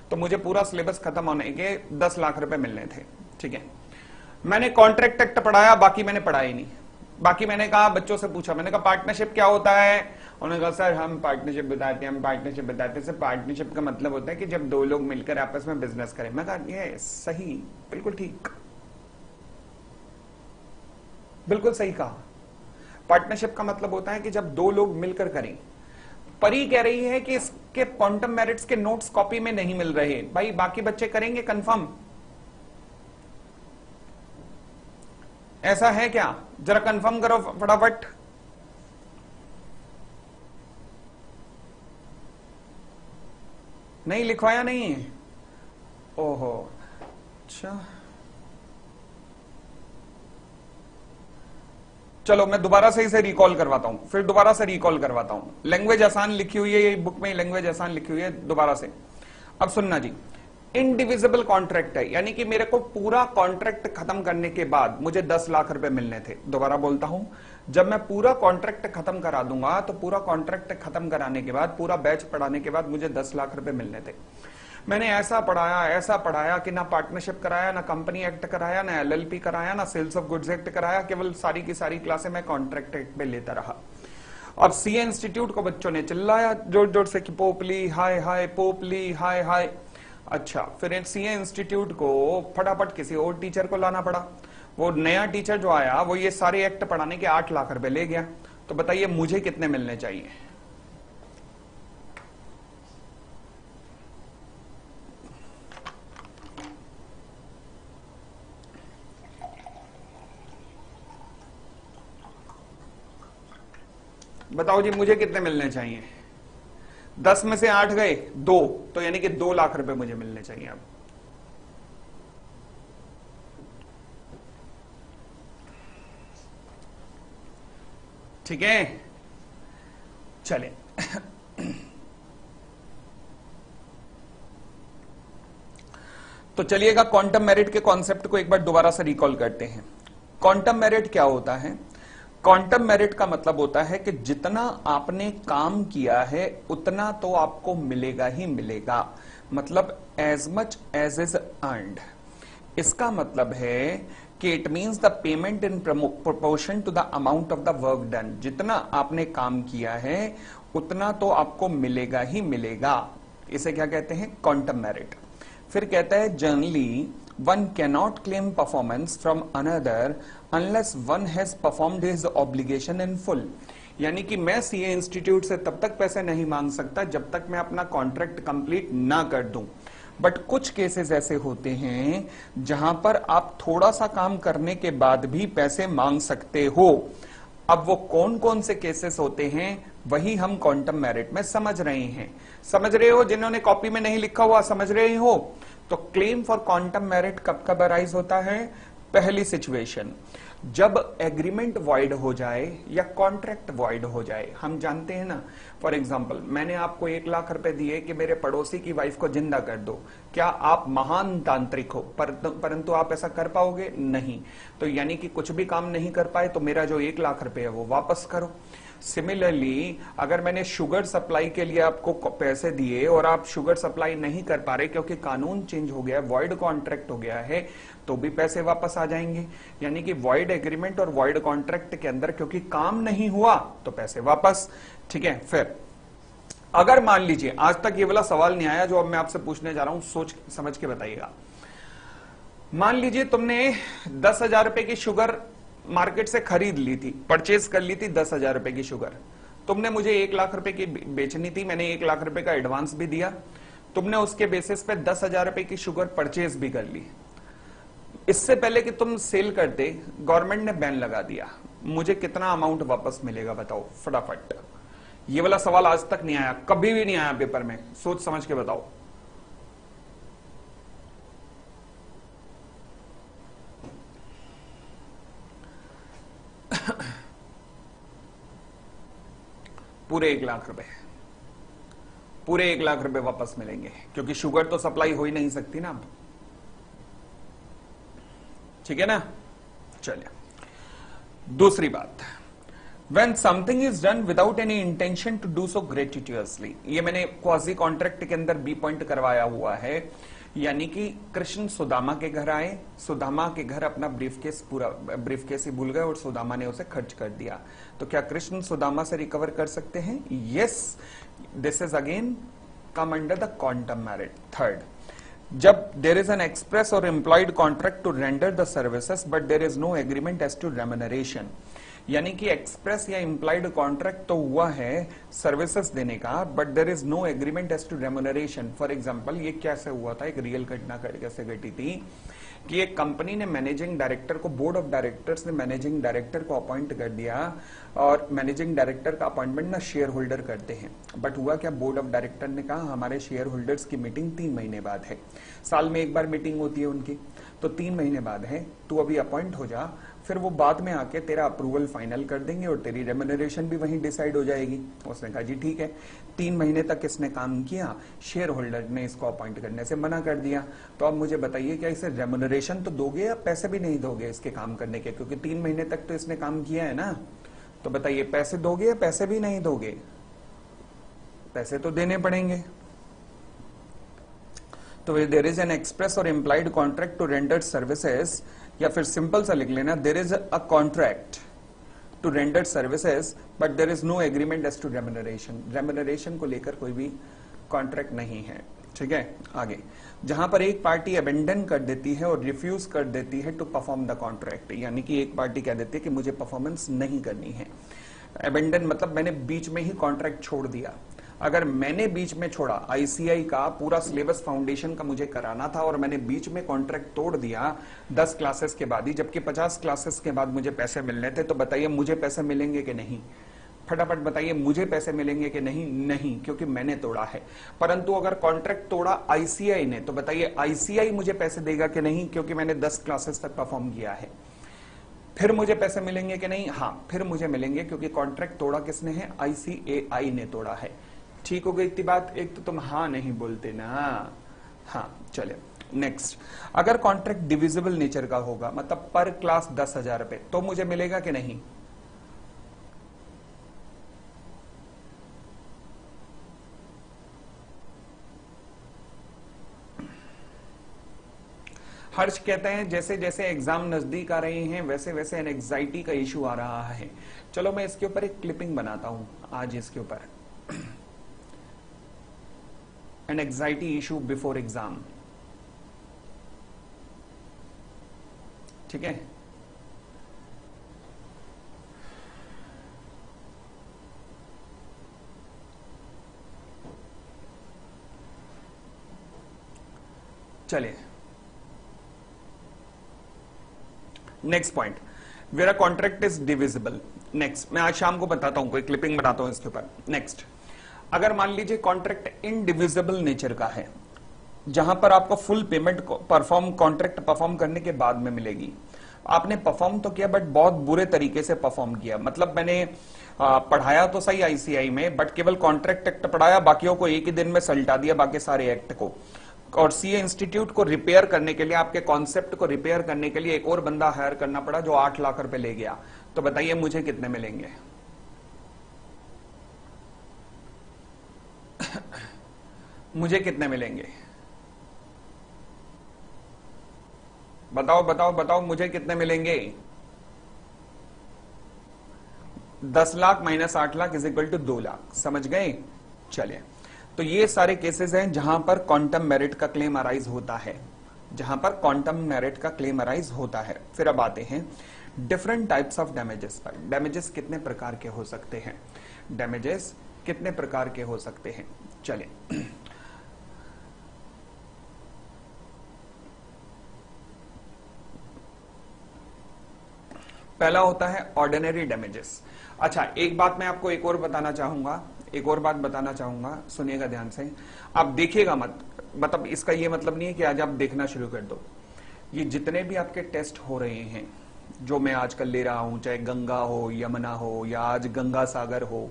तो मुझे पूरा सिलेबस खत्म होने के 10 लाख रुपए मिलने थे, ठीक है। मैंने कॉन्ट्रैक्ट एक्ट पढ़ाया, बाकी मैंने पढ़ाया ही नहीं। बाकी मैंने कहा, बच्चों से पूछा, मैंने कहा पार्टनरशिप क्या होता है? उन्होंने कहा सर हम पार्टनरशिप बताते हैं, हम पार्टनरशिप बताते हैं। सर पार्टनरशिप का मतलब होता है कि जब 2 लोग मिलकर आपस में बिजनेस करें। मैं कहा ये सही, बिल्कुल ठीक, बिल्कुल सही कहा। पार्टनरशिप का मतलब होता है कि जब 2 लोग मिलकर करें। परी कह रही है कि इसके क्वांटम मेरिट्स के नोट्स कॉपी में नहीं मिल रहे। भाई बाकी बच्चे करेंगे कंफर्म? ऐसा है क्या? जरा कंफर्म करो फटाफट। नहीं लिखवाया नहीं है? ओहो, अच्छा चलो मैं दोबारा से इसे रिकॉल करवाता हूं, फिर दोबारा से रिकॉल करवाता हूं। लैंग्वेज आसान लिखी हुई है ये बुक में, लैंग्वेज आसान लिखी हुई है, दोबारा से। अब सुनना जी, इनडिविजिबल कॉन्ट्रैक्ट है, यानी कि मेरे को पूरा कॉन्ट्रैक्ट खत्म करने के बाद मुझे 10 लाख रुपए मिलने थे। दोबारा बोलता हूं, जब मैं पूरा कॉन्ट्रैक्ट खत्म करा दूंगा तो पूरा कॉन्ट्रैक्ट खत्म कराने के बाद, पूरा बैच पढ़ाने के बाद मुझे 10 लाख रुपए मिलने थे। मैंने ऐसा पढ़ाया कि ना पार्टनरशिप कराया, ना कंपनी एक्ट कराया, ना एलएलपी कराया, ना सेल्स ऑफ गुड्स एक्ट कराया, केवल सारी की सारी क्लासें मैं कॉन्ट्रैक्ट एक्ट पे लेता रहा। अब सीए इंस्टीट्यूट को बच्चों ने चिल्लाया जोर जोर से कि पोपली हाय हाय, पोपली हाय हाय। अच्छा, फिर सीए इंस्टीट्यूट को फटाफट किसी और टीचर को लाना पड़ा। वो नया टीचर जो आया वो ये सारे एक्ट पढ़ाने के 8 लाख रुपए ले गया। तो बताइए मुझे कितने मिलने चाहिए? बताओ जी, मुझे कितने मिलने चाहिए? 10 में से 8 गए, 2, तो यानी कि 2 लाख रुपए मुझे मिलने चाहिए। अब ठीक है, चले तो चलिएगा क्वांटम मेरिट के कॉन्सेप्ट को एक बार दोबारा से रिकॉल करते हैं। क्वांटम मेरिट क्या होता है? क्वांटम मेरिट का मतलब होता है कि जितना आपने काम किया है उतना तो आपको मिलेगा ही मिलेगा, मतलब as much as is earned. इसका मतलब है कि it means the payment in proportion to the amount of the work done. जितना आपने काम किया है उतना तो आपको मिलेगा ही मिलेगा। इसे क्या कहते हैं? Quantum merit. फिर कहता है generally one cannot claim performance from another unless one has performed his obligation in full. यानी कि मैं सीए इंस्टीट्यूट से तब तक पैसे नहीं मांग सकता जब तक मैं अपना कॉन्ट्रैक्ट कंप्लीट ना कर दूं। बट कुछ केसेस ऐसे होते हैं जहां पर आप थोड़ा सा काम करने के बाद भी पैसे मांग सकते हो। अब वो कौन कौन से केसेस होते हैं वही हम क्वांटम मेरिट में समझ रहे हैं। समझ रहे हो? जिन्होंने कॉपी में नहीं लिखा हुआ समझ रहे हो? तो क्लेम फॉर क्वांटम मेरिट कब कब अराइज होता है? पहली सिचुएशन, जब एग्रीमेंट वॉइड हो जाए या कॉन्ट्रैक्ट वॉइड हो जाए। हम जानते हैं ना, फॉर एग्जांपल मैंने आपको 1 लाख रुपए दिए कि मेरे पड़ोसी की वाइफ को जिंदा कर दो। क्या आप महान तांत्रिक हो? परंतु आप ऐसा कर पाओगे? नहीं। तो यानी कि कुछ भी काम नहीं कर पाए तो मेरा जो 1 लाख रुपए है वो वापस करो। सिमिलरली अगर मैंने शुगर सप्लाई के लिए आपको पैसे दिए और आप शुगर सप्लाई नहीं कर पा रहे क्योंकि कानून चेंज हो गया, वॉइड कॉन्ट्रैक्ट हो गया है, तो भी पैसे वापस आ जाएंगे। यानी कि वॉइड एग्रीमेंट और वॉइड कॉन्ट्रैक्ट के अंदर क्योंकि काम नहीं हुआ तो पैसे वापस। ठीक है, फिर अगर मान लीजिए, आज तक ये वाला सवाल नहीं आया जो अब मैं आपसे पूछने जा रहा हूं, सोच समझ के बताइएगा। मान लीजिए तुमने 10,000 रुपए की शुगर मार्केट से खरीद ली थी, परचेज कर ली थी 10,000 रुपए की शुगर। तुमने मुझे 1 लाख रुपए की बेचनी थी, मैंने 1 लाख रुपए का एडवांस भी दिया, तुमने उसके बेसिस पे 10,000 रुपए की शुगर परचेज भी कर ली। इससे पहले कि तुम सेल करते गवर्नमेंट ने बैन लगा दिया, मुझे कितना अमाउंट वापस मिलेगा बताओ फटाफट। ये वाला सवाल आज तक नहीं आया, कभी भी नहीं आया पेपर में, सोच समझ के बताओ। पूरे 1 लाख रुपए, पूरे 1 लाख रुपए वापस मिलेंगे क्योंकि शुगर तो सप्लाई हो ही नहीं सकती ना अब। ठीक है ना? चलिए दूसरी बात, when something is done without any intention to do so gratuitously, ये मैंने क्वाजी कॉन्ट्रैक्ट के अंदर बी पॉइंट करवाया हुआ है। यानी कि कृष्ण सुदामा के घर आए, सुदामा के घर अपना ब्रीफकेस, पूरा ब्रीफकेस ही भूल गए और सुदामा ने उसे खर्च कर दिया। तो क्या कृष्ण सुदामा से रिकवर कर सकते हैं? Yes, this is again come under the quantum merit. Third, जब there is an express or implied contract to render the services but there is no agreement as to remuneration. यानी कि एक्सप्रेस या implied contract तो हुआ है services देने का, but there is no agreement as to remuneration. For example ये कैसे हुआ था, एक रियल घटना कैसे घटी थी कि एक कंपनी ने मैनेजिंग डायरेक्टर को, बोर्ड ऑफ डायरेक्टर्स ने मैनेजिंग डायरेक्टर को अपॉइंट कर दिया, और मैनेजिंग डायरेक्टर का अपॉइंटमेंट ना शेयर होल्डर करते हैं। बट हुआ क्या, बोर्ड ऑफ डायरेक्टर ने कहा हमारे शेयर होल्डर्स की मीटिंग 3 महीने बाद है, साल में एक बार मीटिंग होती है उनकी, तो 3 महीने बाद है, तू अभी अपॉइंट हो जा, फिर वो बाद में आके तेरा अप्रूवल फाइनल कर देंगे और तेरी रेम्युनरेशन भी वहीं डिसाइड हो जाएगी। उसने कहा जी ठीक है। 3 महीने तक इसने काम किया, शेयर होल्डर ने इसको अपॉइंट करने से मना कर दिया। तो अब मुझे बताइए क्या इसे रेम्युनरेशन तो दोगे या पैसे भी नहीं दोगे इसके काम करने के, क्योंकि 3 महीने तक तो इसने काम किया है ना। तो बताइए पैसे दोगे या पैसे भी नहीं दोगे? पैसे तो देने पड़ेंगे। तो there is an express or implied contract to render services, या फिर सिंपल सा लिख लेना, there is a contract to render services but there is no agreement as to remuneration. Remuneration को लेकर कोई भी कॉन्ट्रैक्ट नहीं है। ठीक है, आगे जहां पर एक पार्टी अबेंडन कर देती है और रिफ्यूज कर देती है टू परफॉर्म द कॉन्ट्रैक्ट, यानी कि एक पार्टी कह देती है कि मुझे परफॉर्मेंस नहीं करनी है। अबेंडन मतलब मैंने बीच में ही कॉन्ट्रैक्ट छोड़ दिया। अगर मैंने बीच में छोड़ा, आईसीआई का पूरा सिलेबस फाउंडेशन का मुझे कराना था और मैंने बीच में कॉन्ट्रैक्ट तोड़ दिया 10 क्लासेस के बाद ही, जबकि 50 क्लासेस के बाद मुझे पैसे मिलने थे, तो बताइए मुझे पैसे मिलेंगे कि नहीं? फटाफट बताइए, मुझे पैसे मिलेंगे कि नहीं? नहीं, क्योंकि मैंने तोड़ा है। परंतु अगर कॉन्ट्रैक्ट तोड़ा आईसीआई ने, तो बताइए आईसीआई मुझे पैसे देगा कि नहीं, क्योंकि मैंने 10 क्लासेस तक परफॉर्म किया है। फिर मुझे पैसे मिलेंगे कि नहीं? हाँ, फिर मुझे मिलेंगे, क्योंकि कॉन्ट्रैक्ट तोड़ा किसने है? आईसीएआई ने तोड़ा है। ठीक हो गई इतनी बात? एक तो तुम हाँ नहीं बोलते ना। हाँ चले नेक्स्ट। अगर कॉन्ट्रैक्ट डिविजिबल नेचर का होगा, मतलब पर क्लास 10,000 रुपए, तो मुझे मिलेगा कि नहीं? हर्ष कहते हैं जैसे जैसे एग्जाम नजदीक आ रहे हैं वैसे वैसे एंजाइटी का इशू आ रहा है। चलो मैं इसके ऊपर एक क्लिपिंग बनाता हूं आज इसके ऊपर, an anxiety issue before exam. ठीक है, चलिए next point, where a contract is divisible. Next मैं आज शाम को बताता हूं, कोई क्लिपिंग बनाता हूं इसके ऊपर। नेक्स्ट, अगर मान लीजिए कॉन्ट्रैक्ट इनडिविजिबल नेचर का है, जहां पर आपको फुल पेमेंट कॉन्ट्रैक्ट परफॉर्म करने के बाद में मिलेगी। आपने परफॉर्म तो किया बट बहुत बुरे तरीके से परफॉर्म किया, मतलब मैंने पढ़ाया तो सही आईसीआई में, बट केवल कॉन्ट्रैक्ट एक्ट पढ़ाया, बाकियों को एक ही दिन में सल्टा दिया, बाकी सारे एक्ट को। और सीए इंस्टीट्यूट को रिपेयर करने के लिए, आपके कॉन्सेप्ट को रिपेयर करने के लिए एक और बंदा हायर करना पड़ा जो 8 लाख रुपए ले गया। तो बताइए मुझे कितने मिलेंगे? मुझे कितने मिलेंगे? बताओ बताओ बताओ, मुझे कितने मिलेंगे? 10 lakh minus 8 lakh is equal to 2 lakh. समझ गए? चलिए, तो ये सारे केसेस हैं जहां पर क्वांटम मेरिट का क्लेम अराइज होता है, जहां पर क्वांटम मेरिट का क्लेम अराइज होता है। फिर अब आते हैं डिफरेंट टाइप्स ऑफ डैमेजेस पर। डैमेजेस कितने प्रकार के हो सकते हैं? डैमेजेस कितने प्रकार के हो सकते हैं? चलिए, पहला होता है ऑर्डिनरी डैमेजेस। अच्छा, एक बात मैं आपको एक और बताना चाहूंगा, एक और बात बताना चाहूंगा, सुनिएगा ध्यान से। आप देखिएगा मत, मतलब इसका ये मतलब नहीं है कि आज आप देखना शुरू कर दो। ये जितने भी आपके टेस्ट हो रहे हैं जो मैं आजकल ले रहा हूं, चाहे गंगा हो, यमुना हो, या आज गंगा सागर हो,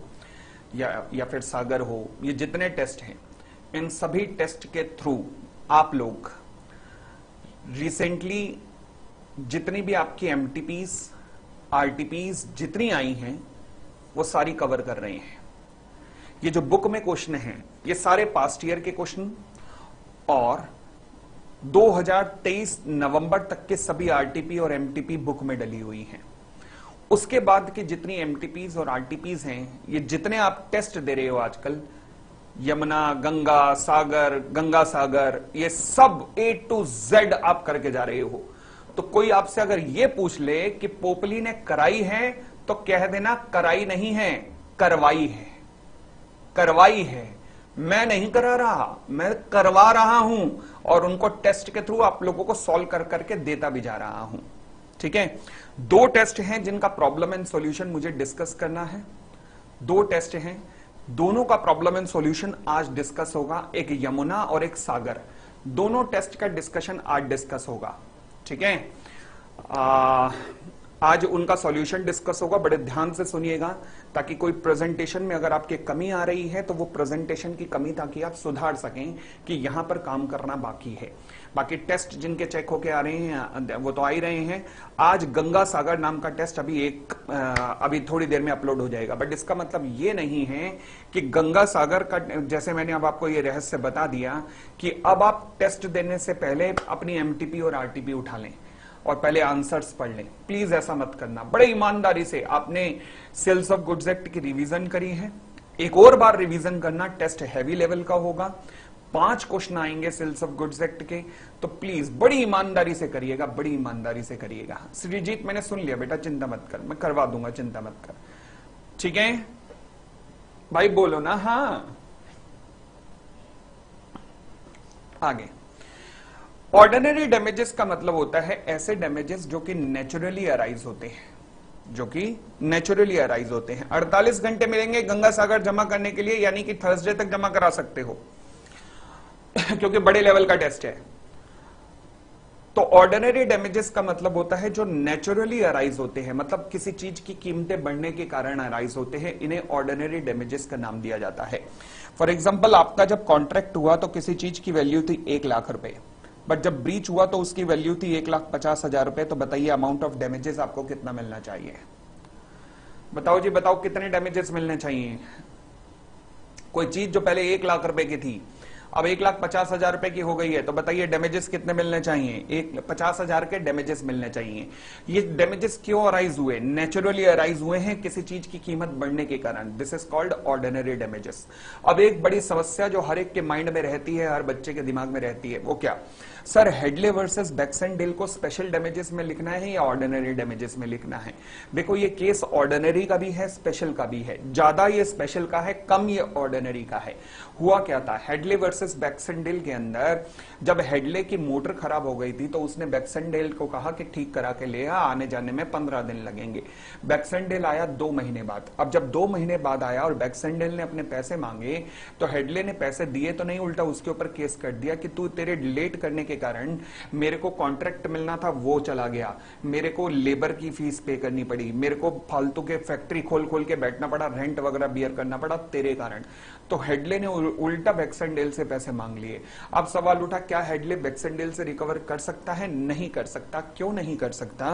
या फिर सागर हो, ये जितने टेस्ट हैं, इन सभी टेस्ट के थ्रू आप लोग रिसेंटली जितनी भी आपकी एमटीपीज, आरटीपीज जितनी आई हैं वो सारी कवर कर रहे हैं। ये जो बुक में क्वेश्चन हैं ये सारे पास्ट ईयर के क्वेश्चन और 2023 नवंबर तक के सभी आरटीपी और एमटीपी बुक में डली हुई हैं। उसके बाद की जितनी एमटीपीज और आरटीपीज हैं, ये जितने आप टेस्ट दे रहे हो आजकल, यमुना, गंगा सागर, ये सब A to Z आप करके जा रहे हो। तो कोई आपसे अगर ये पूछ ले कि पोपली ने कराई है, तो कह देना कराई नहीं है, करवाई है, करवाई है। मैं नहीं करा रहा, मैं करवा रहा हूं और उनको टेस्ट के थ्रू आप लोगों को सॉल्व कर करके देता भी जा रहा हूं। ठीक है, 2 टेस्ट हैं जिनका प्रॉब्लम एंड सॉल्यूशन मुझे डिस्कस करना है। 2 टेस्ट हैं, दोनों का प्रॉब्लम एंड सॉल्यूशन आज डिस्कस होगा, एक यमुना और एक सागर। दोनों टेस्ट का डिस्कशन आज डिस्कस होगा। ठीक है, आज उनका सॉल्यूशन डिस्कस होगा। बड़े ध्यान से सुनिएगा ताकि कोई प्रेजेंटेशन में अगर आपकी कमी आ रही है तो वो प्रेजेंटेशन की कमी ताकि आप सुधार सकें कि यहां पर काम करना बाकी है। बाकी टेस्ट जिनके चेक होके आ रहे हैं वो तो आ ही रहे हैं। आज गंगा सागर नाम का टेस्ट अभी थोड़ी देर में अपलोड हो जाएगा, बट इसका मतलब ये नहीं है कि गंगा सागर का, जैसे मैंने अब आपको ये रहस्य बता दिया कि अब आप टेस्ट देने से पहले अपनी एमटीपी और आरटीपी उठा लें और पहले आंसर्स पढ़ लें। प्लीज ऐसा मत करना। बड़े ईमानदारी से आपने सेल्स ऑफ गुड्स एक्ट की रिवीजन करी है, एक और बार रिवीजन करना। टेस्ट हैवी लेवल का होगा, 5 क्वेश्चन आएंगे सेल्स ऑफ गुड्स एक्ट के, तो प्लीज बड़ी ईमानदारी से करिएगा, बड़ी ईमानदारी से करिएगा। श्रीजीत मैंने सुन लिया बेटा, चिंता मत कर, मैं करवा दूंगा, चिंता मत कर। ठीक है भाई, बोलो ना हाँ। आगे, ऑर्डिनरी डैमेजेस का मतलब होता है ऐसे डैमेजेस जो कि नेचुरली अराइज होते हैं, जो कि नेचुरली अराइज होते हैं। 48 घंटे मिलेंगे गंगा सागर जमा करने के लिए, यानी कि थर्सडे तक जमा करा सकते हो क्योंकि बड़े लेवल का टेस्ट है। तो ऑर्डिनरी डैमेजेस का मतलब होता है जो नेचुरली अराइज होते हैं, मतलब किसी चीज की कीमतें बढ़ने के कारण अराइज होते हैं, इन्हें ऑर्डिनरी डैमेजेस का नाम दिया जाता है। फॉर एग्जाम्पल, आपका जब कॉन्ट्रैक्ट हुआ तो किसी चीज की वैल्यू थी 1 लाख रुपए, बट जब ब्रीच हुआ तो उसकी वैल्यू थी 1,50,000 रुपए। तो बताइए अमाउंट ऑफ डैमेजेस आपको कितना मिलना चाहिए? बताओ जी, बताओ कितने डैमेजेस मिलने चाहिए? कोई चीज जो पहले 1 लाख रुपए की थी अब 1,50,000 रुपए की हो गई है, तो बताइए डैमेजेस कितने मिलने चाहिए? 1,50,000 के डैमेजेस मिलने चाहिए। ये डैमेजेस क्यों अराइज हुए? नेचुरली अराइज हुए हैं किसी चीज की कीमत बढ़ने के कारण। This is called ordinary damages. अब एक बड़ी समस्या जो हर एक के माइंड में रहती है, हर बच्चे के दिमाग में रहती है, वो क्या? सर, हेडले वर्सेस बैक्सेंडेल को स्पेशल डैमेजेस में लिखना है या ऑर्डिनरी डैमेजेस में लिखना है? देखो, ये केस ऑर्डिनरी का भी है, स्पेशल का भी है। ज्यादा ये स्पेशल का है, कम ये ऑर्डिनरी का है। हुआ क्या था, हेडले वर्सेस बैक्सेंडेल के अंदर जब हेडले की मोटर खराब हो गई थी तो उसने बैक्सेंडेल को कहा कि ठीक करा के ले आ, आने जाने में 15 दिन लगेंगे। बैक्सेंडेल आया 2 महीने बाद। अब जब 2 महीने बाद आया और बैक्सेंडेल ने अपने पैसे मांगे तो हेडले ने पैसे दिए तो नहीं, उल्टा उसके ऊपर केस कर दिया कि तू, तेरे लेट करने के कारण मेरे को कॉन्ट्रैक्ट मिलना था वो चला गया, मेरे को लेबर की फीस पे करनी पड़ी, मेरे को फालतू के फैक्ट्री खोल खोल के बैठना पड़ा, रेंट वगैरह बियर करना पड़ा तेरे कारण। तो हेडले ने उल्टा बैक्सेंडेल से पैसे मांग लिए। अब सवाल उठा, क्या हेडले बैक्सेंडेल से रिकवर कर सकता है? नहीं कर सकता। क्यों नहीं कर सकता?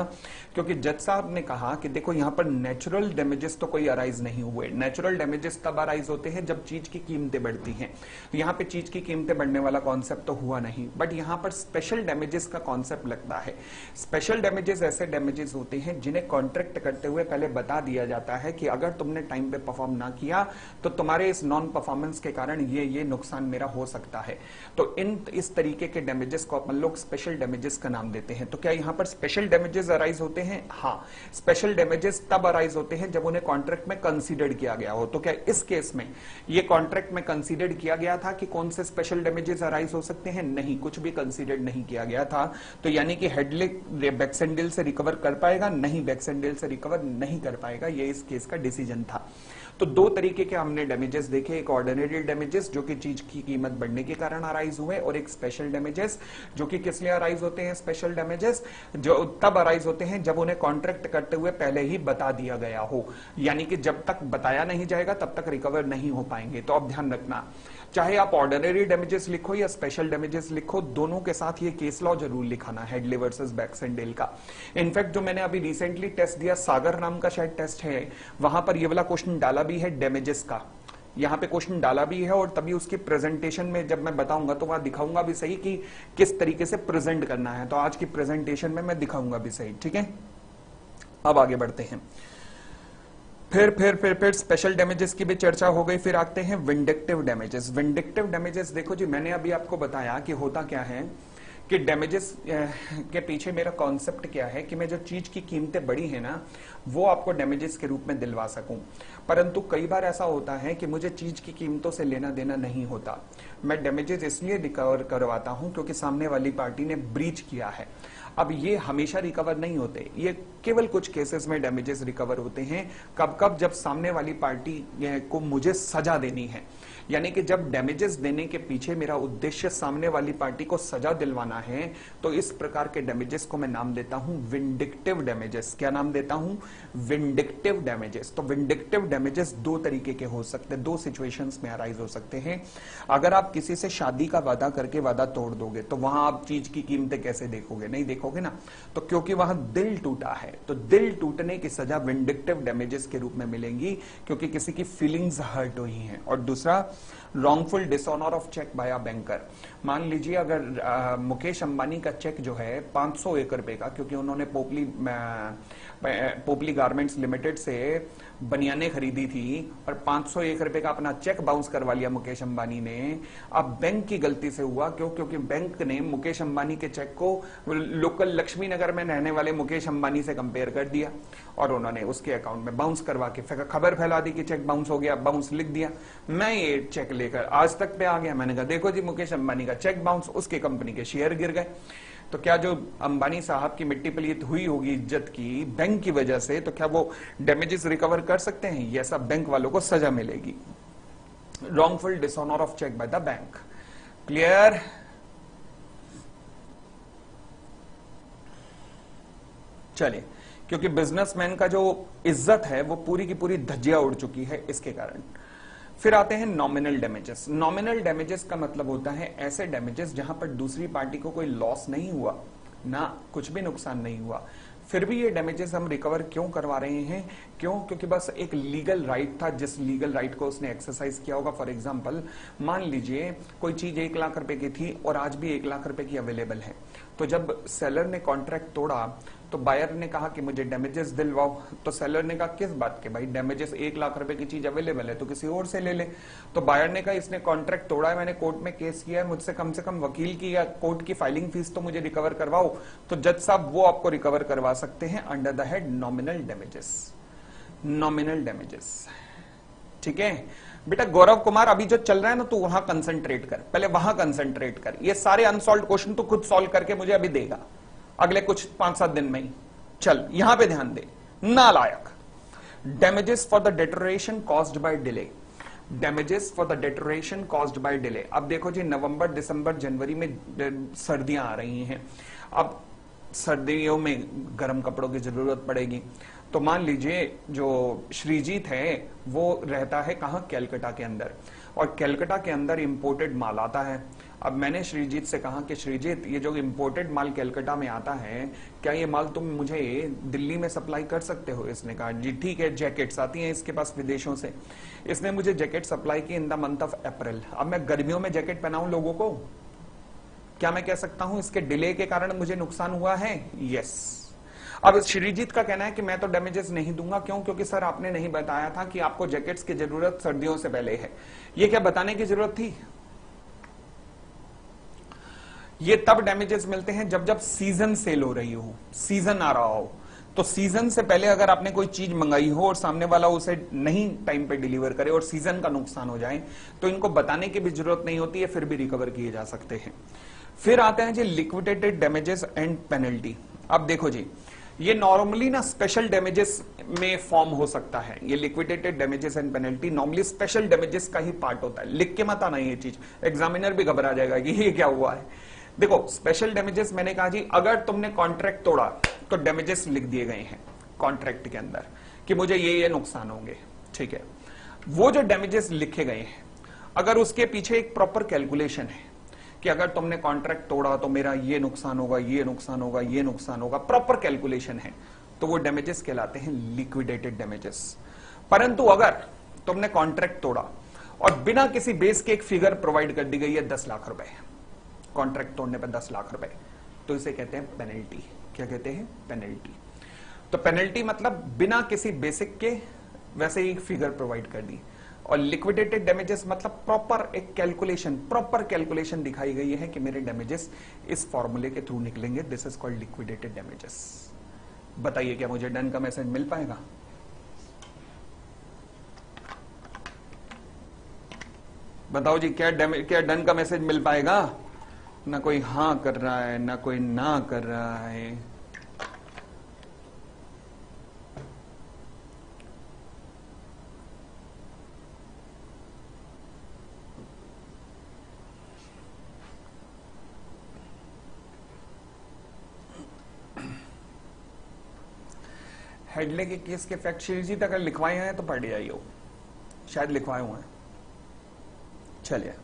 क्योंकि जज साहब ने कहा कि देखो, यहां पर नेचुरल डैमेजेस तो कोई अराइज नहीं हुए। नेचुरल डैमेजेस तब अराइज होते हैं जब चीज की कीमतें बढ़ती हैं। यहां पे चीज की कीमतें बढ़ने वाला कॉन्सेप्ट तो हुआ नहीं, बट यहां पर स्पेशल डैमेजेस का कॉन्सेप्ट लगता है। स्पेशल डैमेजेस ऐसे डैमेजेस होते हैं जिन्हें कॉन्ट्रैक्ट करते हुए पहले बता दिया जाता है कि अगर तुमने टाइम पे परफॉर्म ना किया तो तुम्हारे इस नॉन परफॉर्मेंस के कारण ये नुकसान मेरा हो सकता है। तो इस तरीके के डैमेजेस को अपन लोग स्पेशल डैमेजेस का नाम देते हैं। तो क्या यहां पर स्पेशल डैमेजेस अराइज होते हैं? हाँ, स्पेशल डैमेजेस तब अराइज होते हैं जब उन्हें कॉन्ट्रैक्ट में कंसीडर्ड किया गया हो। तो क्या इस केस में ये कॉन्ट्रैक्ट में कंसीडर्ड किया गया था कि कौन से स्पेशल डैमेजेस अराइज हो सकते हैं? नहीं, कुछ भी कंसीडर्ड नहीं किया गया था। तो यानी कि हेडले बैक्सेंडेल से रिकवर कर पाएगा? नहीं, बैक्सेंडेल से रिकवर नहीं कर पाएगा। ये इस केस का डिसीजन था। तो 2 तरीके के हमने डैमेजेस देखे, एक ऑर्डिनरी डैमेजेस जो कि चीज की कीमत बढ़ने के कारण अराइज हुए, और एक स्पेशल डैमेजेस जो कि किस लिए अराइज होते हैं? स्पेशल डैमेजेस जो तब अराइज होते हैं जब उन्हें कॉन्ट्रैक्ट करते हुए पहले ही बता दिया गया हो, यानी कि जब तक बताया नहीं जाएगा तब तक रिकवर नहीं हो पाएंगे। तो अब ध्यान रखना, चाहे आप ऑर्डिनरी डैमेजेस लिखो या स्पेशल डैमेजेस लिखो, दोनों के साथ ये केस लॉ जरूर लिखाना, हेडले वर्सेस बैक्सेंडेल का। इनफैक्ट जो मैंने अभी रिसेंटली टेस्ट दिया, सागर नाम का शायद टेस्ट है, वहां पर ये वाला क्वेश्चन डाला भी है डैमेजेस का, यहां पे क्वेश्चन डाला भी है, और तभी उसकी प्रेजेंटेशन में जब मैं बताऊंगा तो वहां दिखाऊंगा भी सही कि किस तरीके से प्रेजेंट करना है। तो आज की प्रेजेंटेशन में मैं दिखाऊंगा भी सही। ठीक है, अब आगे बढ़ते हैं। फिर स्पेशल डैमेजेस की भी चर्चा हो गई। फिर आते हैं विंडिक्टिव डैमेजेस। विंडिक्टिव डैमेजेस देखो जी, मैंने अभी आपको बताया कि होता क्या है कि डैमेजेस के पीछे मेरा कॉन्सेप्ट क्या है कि मैं जो चीज की कीमतें बड़ी है ना वो आपको डैमेजेस के रूप में दिलवा सकूं। परंतु कई बार ऐसा होता है कि मुझे चीज की कीमतों से लेना देना नहीं होता। मैं डैमेजेस इसलिए रिकवर करवाता हूं क्योंकि सामने वाली पार्टी ने ब्रीच किया है। अब ये हमेशा रिकवर नहीं होते, ये केवल कुछ केसेस में डैमेजेस रिकवर होते हैं। कब कब? जब सामने वाली पार्टी को मुझे सजा देनी है, यानी कि जब डैमेजेस देने के पीछे मेरा उद्देश्य सामने वाली पार्टी को सजा दिलवाना है, तो इस प्रकार के डैमेजेस को मैं नाम देता हूं विंडिक्टिव डैमेजेस। क्या नाम देता हूं? Vindictive damages. तो विंडिक्टिव डैमेजेस दो तरीके के हो सकते हैं, दो सिचुएशंस में अराइज हो सकते हैं। अगर आप किसी से शादी का वादा करके वादा तोड़ दोगे तो वहां आप चीज की कीमतें कैसे देखोगे? नहीं देखोगे ना। तो क्योंकि वहां दिल टूटा है, तो दिल टूटने की सजा विंडिक्टिव डैमेजेस के रूप में मिलेंगी, क्योंकि किसी की फीलिंग्स हर्ट हुई हैं। और दूसरा, wrongful dishonour of cheque by a banker. मान लीजिए अगर मुकेश अंबानी का चेक जो है 501 रुपए का, क्योंकि उन्होंने पोपली गारमेंट्स लिमिटेड से बनियानें खरीदी थी और 501 रुपए का अपना चेक बाउंस करवा लिया मुकेश अंबानी ने। अब बैंक की गलती से हुआ, क्यों? क्योंकि बैंक ने मुकेश अंबानी के चेक को लोकल लक्ष्मी नगर में रहने वाले मुकेश अंबानी से कंपेयर कर दिया और उन्होंने उसके अकाउंट में बाउंस करवा के खबर फैला दी कि चेक बाउंस हो गया, बाउंस लिख दिया। मैं ये चेक लेकर आज तक पे आ गया, मैंने कहा देखो जी मुकेश अंबानी का चेक बाउंस, उसके कंपनी के शेयर गिर गए। तो क्या जो अंबानी साहब की मिट्टी पलीत हुई होगी इज्जत की बैंक की वजह से, तो क्या वो डैमेजेस रिकवर कर सकते हैं? ये सब बैंक वालों को सजा मिलेगी। Wrongful dishonour of cheque by the bank. Clear? चलिए, क्योंकि बिजनेसमैन का जो इज्जत है वो पूरी की पूरी धज्जियां उड़ चुकी है इसके कारण। फिर आते हैं नॉमिनल डैमेजेस। नॉमिनल डैमेजेस का मतलब होता है ऐसे डैमेजेस जहां पर दूसरी पार्टी को कोई लॉस नहीं हुआ, ना कुछ भी नुकसान नहीं हुआ, फिर भी ये डैमेजेस हम रिकवर क्यों करवा रहे हैं? क्यों? क्योंकि बस एक लीगल राइट था, जिस लीगल राइट को उसने एक्सरसाइज किया होगा। फॉर एग्जांपल, मान लीजिए कोई चीज 1 लाख रुपए की थी और आज भी 1 लाख रुपए की अवेलेबल है। तो जब सेलर ने कॉन्ट्रैक्ट तोड़ा तो बायर ने कहा कि मुझे डैमेजेस दिलवाओ। तो सेलर ने कहा किस बात के? भाई डैमेजेस 1 लाख रुपए की चीज अवेलेबल है तो किसी और से ले ले। तो बायर ने कहा इसने कॉन्ट्रैक्ट तोड़ा है, मैंने कोर्ट में केस किया है, मुझसे कम से कम वकील की या कोर्ट की फाइलिंग फीस तो मुझे रिकवर करवाओ। तो जज साहब वो आपको रिकवर करवा सकते हैं under the head nominal damages. Nominal damages, ठीक है बेटा। गौरव कुमार, अभी जो चल रहा है ना तू वहां कंसंट्रेट कर, पहले वहां कंसंट्रेट कर। ये सारे अनसॉल्व क्वेश्चन तू खुद सॉल्व करके मुझे अभी देगा अगले कुछ 5-7 दिन में ही। चल यहां पे ध्यान दे। नालायक, damages for the deterioration caused by delay. Damages for the deterioration caused by delay. अब देखो जी, नवंबर दिसंबर जनवरी में सर्दियां आ रही हैं। अब सर्दियों में गर्म कपड़ों की जरूरत पड़ेगी। तो मान लीजिए जो श्रीजीत है वो रहता है कहां? कैलकाटा के अंदर। और कैलकाटा के अंदर इंपोर्टेड माल आता है। अब मैंने श्रीजीत से कहा कि श्रीजीत, ये जो इंपोर्टेड माल कैलकाटा में आता है, क्या ये माल तुम मुझे दिल्ली में सप्लाई कर सकते हो? इसने कहा जी ठीक है। जैकेट्स आती हैं इसके पास विदेशों से। इसने मुझे जैकेट सप्लाई की in the month of April. अब मैं गर्मियों में जैकेट पहनाऊं लोगों को? क्या मैं कह सकता हूं इसके डिले के कारण मुझे नुकसान हुआ है? यस। अब श्रीजीत का कहना है कि मैं तो डैमेजेस नहीं दूंगा। क्यों? क्योंकि सर आपने नहीं बताया था कि आपको जैकेट्स की जरूरत सर्दियों से पहले है। ये क्या बताने की जरूरत थी? ये तब डैमेजेस मिलते हैं जब जब सीजन सेल हो रही हो, सीजन आ रहा हो। तो सीजन से पहले अगर आपने कोई चीज मंगाई हो और सामने वाला उसे नहीं टाइम पे डिलीवर करे और सीजन का नुकसान हो जाए, तो इनको बताने की भी जरूरत नहीं होती है, फिर भी रिकवर किए जा सकते हैं। फिर आते हैं जी लिक्विडेटेड डैमेजेस एंड पेनल्टी। अब देखो जी, ये नॉर्मली ना स्पेशल डैमेजेस में फॉर्म हो सकता है। ये liquidated damages and penalty normally special damages का ही पार्ट होता है। लिख के मत आना ये चीज, एग्जामिनर भी घबरा जाएगा कि ये क्या हुआ है। देखो स्पेशल डैमेजेस मैंने कहा जी, अगर तुमने कॉन्ट्रैक्ट तोड़ा तो डैमेजेस लिख दिए गए हैं कॉन्ट्रैक्ट के अंदर कि मुझे ये नुकसान होंगे, ठीक है। वो जो डैमेजेस लिखे गए हैं, अगर उसके पीछे एक प्रॉपर कैलकुलेशन है कि अगर तुमने कॉन्ट्रैक्ट तोड़ा तो मेरा ये नुकसान होगा, ये नुकसान होगा, ये नुकसान होगा, प्रॉपर कैलकुलेशन है, तो वो डैमेजेस कहलाते हैं लिक्विडेटेड डैमेजेस। परंतु अगर तुमने कॉन्ट्रैक्ट तोड़ा और बिना किसी बेस के एक फिगर प्रोवाइड कर दी गई है 10 लाख रुपए, कॉन्ट्रैक्ट तोड़ने पर 10 लाख रुपए, तो इसे कहते हैं पेनल्टी। क्या कहते हैं? पेनल्टी। तो पेनल्टी मतलब बिना किसी बेसिक के वैसे ही फिगर प्रोवाइड कर दी। और लिक्विडेटेड डैमेजेस मतलब प्रॉपर एक कैलकुलेशन, प्रॉपर कैलकुलेशन दिखाई गई है कि मेरे डैमेजेस इस फॉर्मूले के थ्रू निकलेंगे, this is called liquidated damages. बताइए क्या मुझे डन का मैसेज मिल पाएगा? बताओ जी, क्या डन का मैसेज मिल पाएगा? ना कोई हां कर रहा है, ना कोई ना कर रहा है। हेडले के केस के फैक्ट शीट जी अगर लिखवाए हैं तो पढ़ जाइए, शायद लिखवाए हुए हैं। चलिए,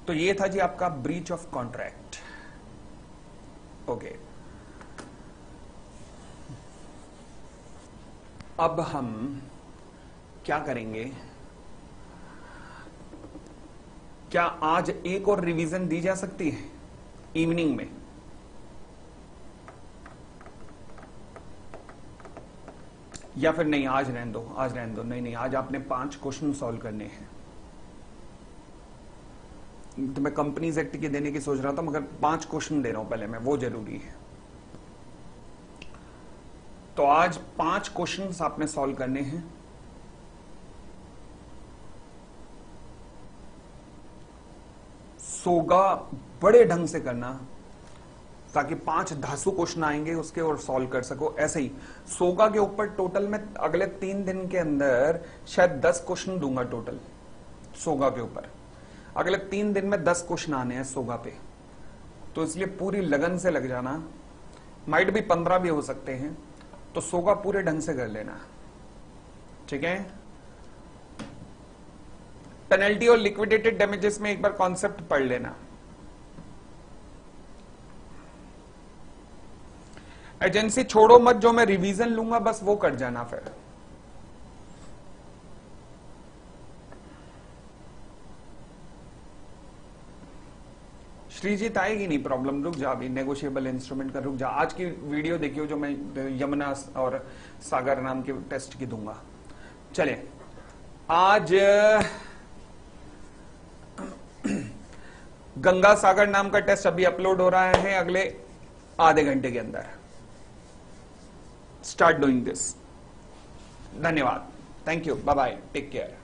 तो ये था जी आपका ब्रीच ऑफ कॉन्ट्रैक्ट। ओके, अब हम क्या करेंगे? क्या आज एक और रिवीजन दी जा सकती है इवनिंग में? या फिर नहीं, आज रहने दो, आज रहने दो। नहीं, आज आपने 5 क्वेश्चन सॉल्व करने हैं। तो मैं कंपनीज एक्ट की देने की सोच रहा था, मगर 5 क्वेश्चन दे रहा हूं पहले मैं, वो जरूरी है। तो आज 5 क्वेश्चन आपने सॉल्व करने हैं। सोगा बड़े ढंग से करना, ताकि 5 धासु क्वेश्चन आएंगे उसके और सॉल्व कर सको। ऐसे ही सोगा के ऊपर टोटल में अगले 3 दिन के अंदर शायद 10 क्वेश्चन दूंगा टोटल सोगा के ऊपर। अगले 3 दिन में 10 क्वेश्चन आने हैं सोगा पे, तो इसलिए पूरी लगन से लग जाना। माइट भी 15 भी हो सकते हैं, तो सोगा पूरे ढंग से कर लेना, ठीक है? पेनल्टी और लिक्विडेटेड डैमेजेस में एक बार कॉन्सेप्ट पढ़ लेना। एजेंसी छोड़ो मत, जो मैं रिवीजन लूंगा बस वो कर जाना। फिर श्रीजीत आएगी नहीं प्रॉब्लम, रुक जा अभी, नेगोशिएबल इंस्ट्रूमेंट का रुक जा। आज की वीडियो देखियो जो मैं यमुना और सागर नाम के टेस्ट की दूंगा। चले, आज गंगा सागर नाम का टेस्ट अभी अपलोड हो रहा है, अगले आधे घंटे के अंदर। Start doing this. धन्यवाद, thank you, bye bye, take care.